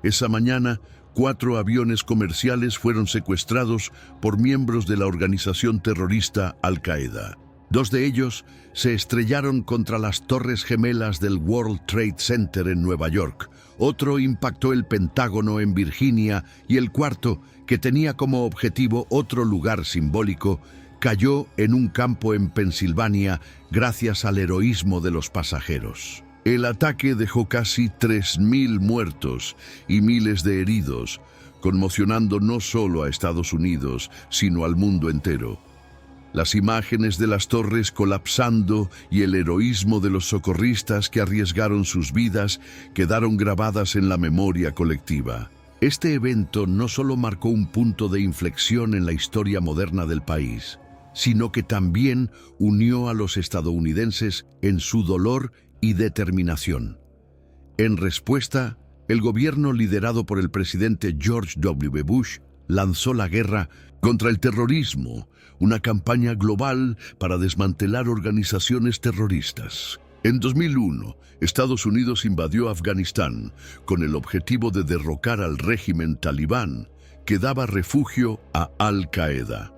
Esa mañana, 4 aviones comerciales fueron secuestrados por miembros de la organización terrorista Al-Qaeda. 2 de ellos se estrellaron contra las Torres Gemelas del World Trade Center en Nueva York. Otro impactó el Pentágono en Virginia y el cuarto, que tenía como objetivo otro lugar simbólico, cayó en un campo en Pensilvania gracias al heroísmo de los pasajeros. El ataque dejó casi 3.000 muertos y miles de heridos, conmocionando no solo a Estados Unidos, sino al mundo entero. Las imágenes de las torres colapsando y el heroísmo de los socorristas que arriesgaron sus vidas quedaron grabadas en la memoria colectiva. Este evento no solo marcó un punto de inflexión en la historia moderna del país, sino que también unió a los estadounidenses en su dolor y determinación. En respuesta, el gobierno liderado por el presidente George W. Bush lanzó la guerra contra el terrorismo, una campaña global para desmantelar organizaciones terroristas. En 2001, Estados Unidos invadió Afganistán con el objetivo de derrocar al régimen talibán que daba refugio a Al-Qaeda.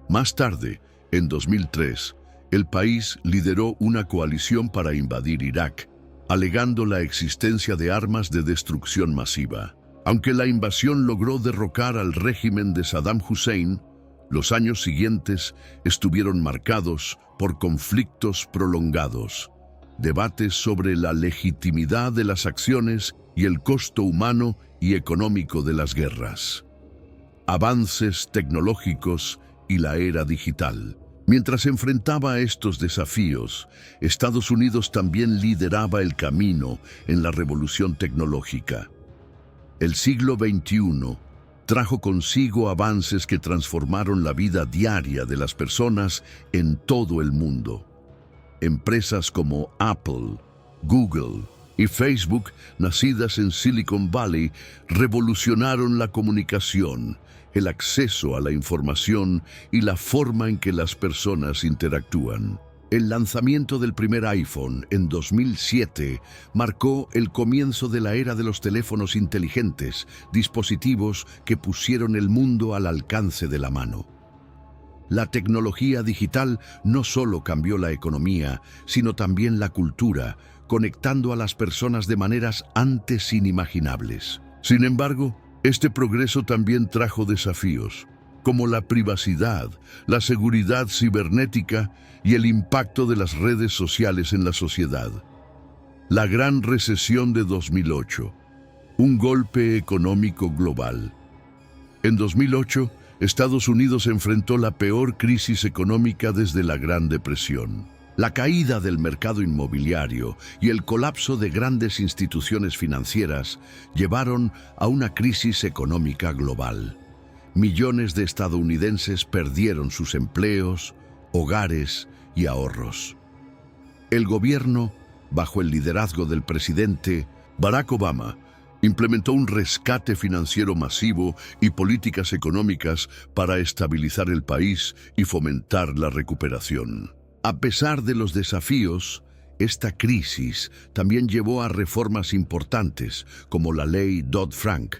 Más tarde, en 2003, el país lideró una coalición para invadir Irak, alegando la existencia de armas de destrucción masiva. Aunque la invasión logró derrocar al régimen de Saddam Hussein, los años siguientes estuvieron marcados por conflictos prolongados, debates sobre la legitimidad de las acciones y el costo humano y económico de las guerras, avances tecnológicos y la era digital. Mientras enfrentaba estos desafíos, Estados Unidos también lideraba el camino en la revolución tecnológica. El siglo XXI trajo consigo avances que transformaron la vida diaria de las personas en todo el mundo. Empresas como Apple, Google y Facebook, nacidas en Silicon Valley, revolucionaron la comunicación, el acceso a la información y la forma en que las personas interactúan. El lanzamiento del primer iPhone en 2007 marcó el comienzo de la era de los teléfonos inteligentes, dispositivos que pusieron el mundo al alcance de la mano. La tecnología digital no solo cambió la economía, sino también la cultura, conectando a las personas de maneras antes inimaginables. Sin embargo, este progreso también trajo desafíos, como la privacidad, la seguridad cibernética y el impacto de las redes sociales en la sociedad. La Gran Recesión de 2008, un golpe económico global. En 2008, Estados Unidos enfrentó la peor crisis económica desde la Gran Depresión. La caída del mercado inmobiliario y el colapso de grandes instituciones financieras llevaron a una crisis económica global. Millones de estadounidenses perdieron sus empleos, hogares y ahorros. El gobierno, bajo el liderazgo del presidente Barack Obama, implementó un rescate financiero masivo y políticas económicas para estabilizar el país y fomentar la recuperación. A pesar de los desafíos, esta crisis también llevó a reformas importantes, como la ley Dodd-Frank,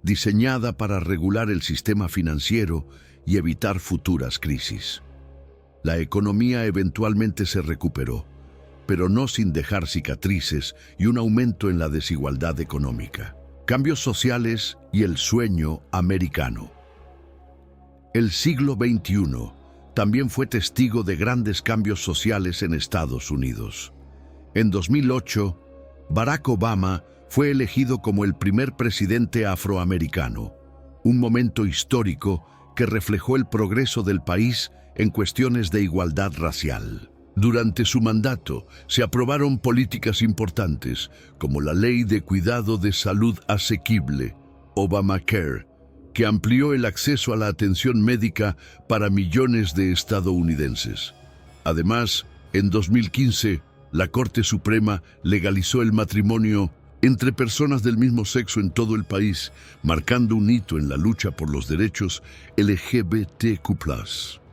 diseñada para regular el sistema financiero y evitar futuras crisis. La economía eventualmente se recuperó, pero no sin dejar cicatrices y un aumento en la desigualdad económica. Cambios sociales y el sueño americano. El siglo XXI también fue testigo de grandes cambios sociales en Estados Unidos. En 2008, Barack Obama fue elegido como el primer presidente afroamericano, un momento histórico que reflejó el progreso del país en cuestiones de igualdad racial. Durante su mandato se aprobaron políticas importantes como la Ley de Cuidado de Salud Asequible, Obamacare, que amplió el acceso a la atención médica para millones de estadounidenses. Además, en 2015, la Corte Suprema legalizó el matrimonio entre personas del mismo sexo en todo el país, marcando un hito en la lucha por los derechos LGBTQ+.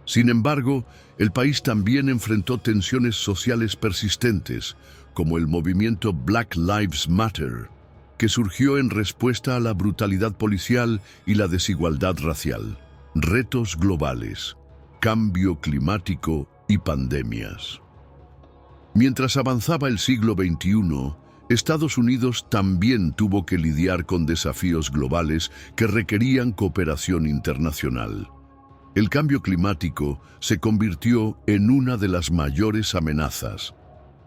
Sin embargo, el país también enfrentó tensiones sociales persistentes, como el movimiento Black Lives Matter, que surgió en respuesta a la brutalidad policial y la desigualdad racial. Retos globales, cambio climático y pandemias. Mientras avanzaba el siglo XXI, Estados Unidos también tuvo que lidiar con desafíos globales que requerían cooperación internacional. El cambio climático se convirtió en una de las mayores amenazas,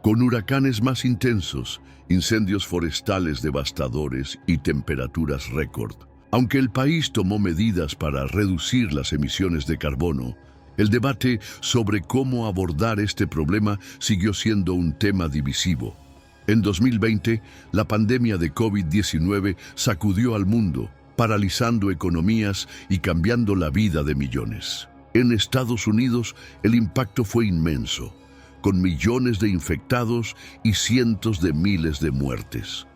con huracanes más intensos, incendios forestales devastadores y temperaturas récord. Aunque el país tomó medidas para reducir las emisiones de carbono, el debate sobre cómo abordar este problema siguió siendo un tema divisivo. En 2020, la pandemia de COVID-19 sacudió al mundo, paralizando economías y cambiando la vida de millones. En Estados Unidos, el impacto fue inmenso, con millones de infectados y cientos de miles de muertes.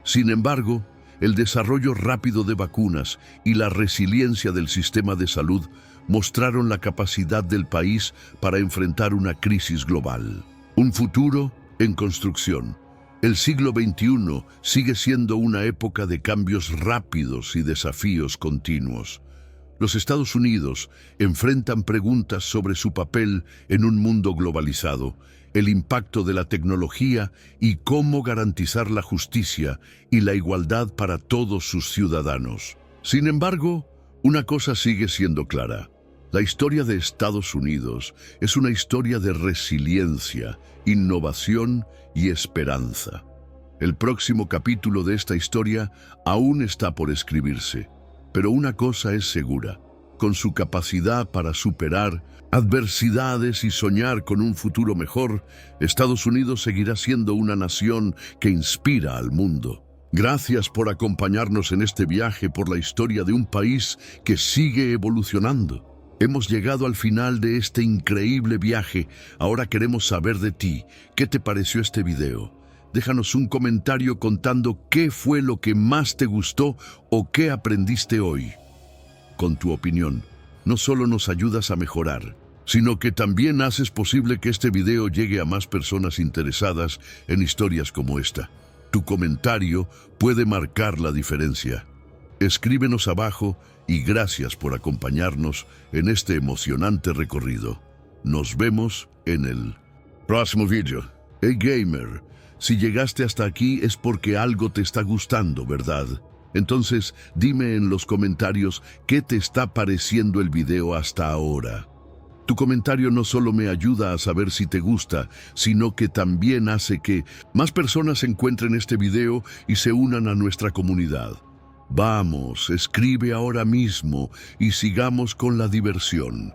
Sin embargo, el desarrollo rápido de vacunas y la resiliencia del sistema de salud mostraron la capacidad del país para enfrentar una crisis global. Un futuro en construcción. El siglo XXI sigue siendo una época de cambios rápidos y desafíos continuos. Los Estados Unidos enfrentan preguntas sobre su papel en un mundo globalizado, el impacto de la tecnología y cómo garantizar la justicia y la igualdad para todos sus ciudadanos. Sin embargo, una cosa sigue siendo clara. La historia de Estados Unidos es una historia de resiliencia, innovación y esperanza. El próximo capítulo de esta historia aún está por escribirse, pero una cosa es segura: con su capacidad para superar adversidades y soñar con un futuro mejor, Estados Unidos seguirá siendo una nación que inspira al mundo. Gracias por acompañarnos en este viaje por la historia de un país que sigue evolucionando. Hemos llegado al final de este increíble viaje. Ahora queremos saber de ti. ¿Qué te pareció este video? Déjanos un comentario contando qué fue lo que más te gustó o qué aprendiste hoy. Con tu opinión, no solo nos ayudas a mejorar, sino que también haces posible que este video llegue a más personas interesadas en historias como esta. Tu comentario puede marcar la diferencia. Escríbenos abajo y gracias por acompañarnos en este emocionante recorrido. Nos vemos en el próximo video. Hey gamer, si llegaste hasta aquí es porque algo te está gustando, ¿verdad? Entonces, dime en los comentarios qué te está pareciendo el video hasta ahora. Tu comentario no solo me ayuda a saber si te gusta, sino que también hace que más personas encuentren este video y se unan a nuestra comunidad. Vamos, escribe ahora mismo y sigamos con la diversión.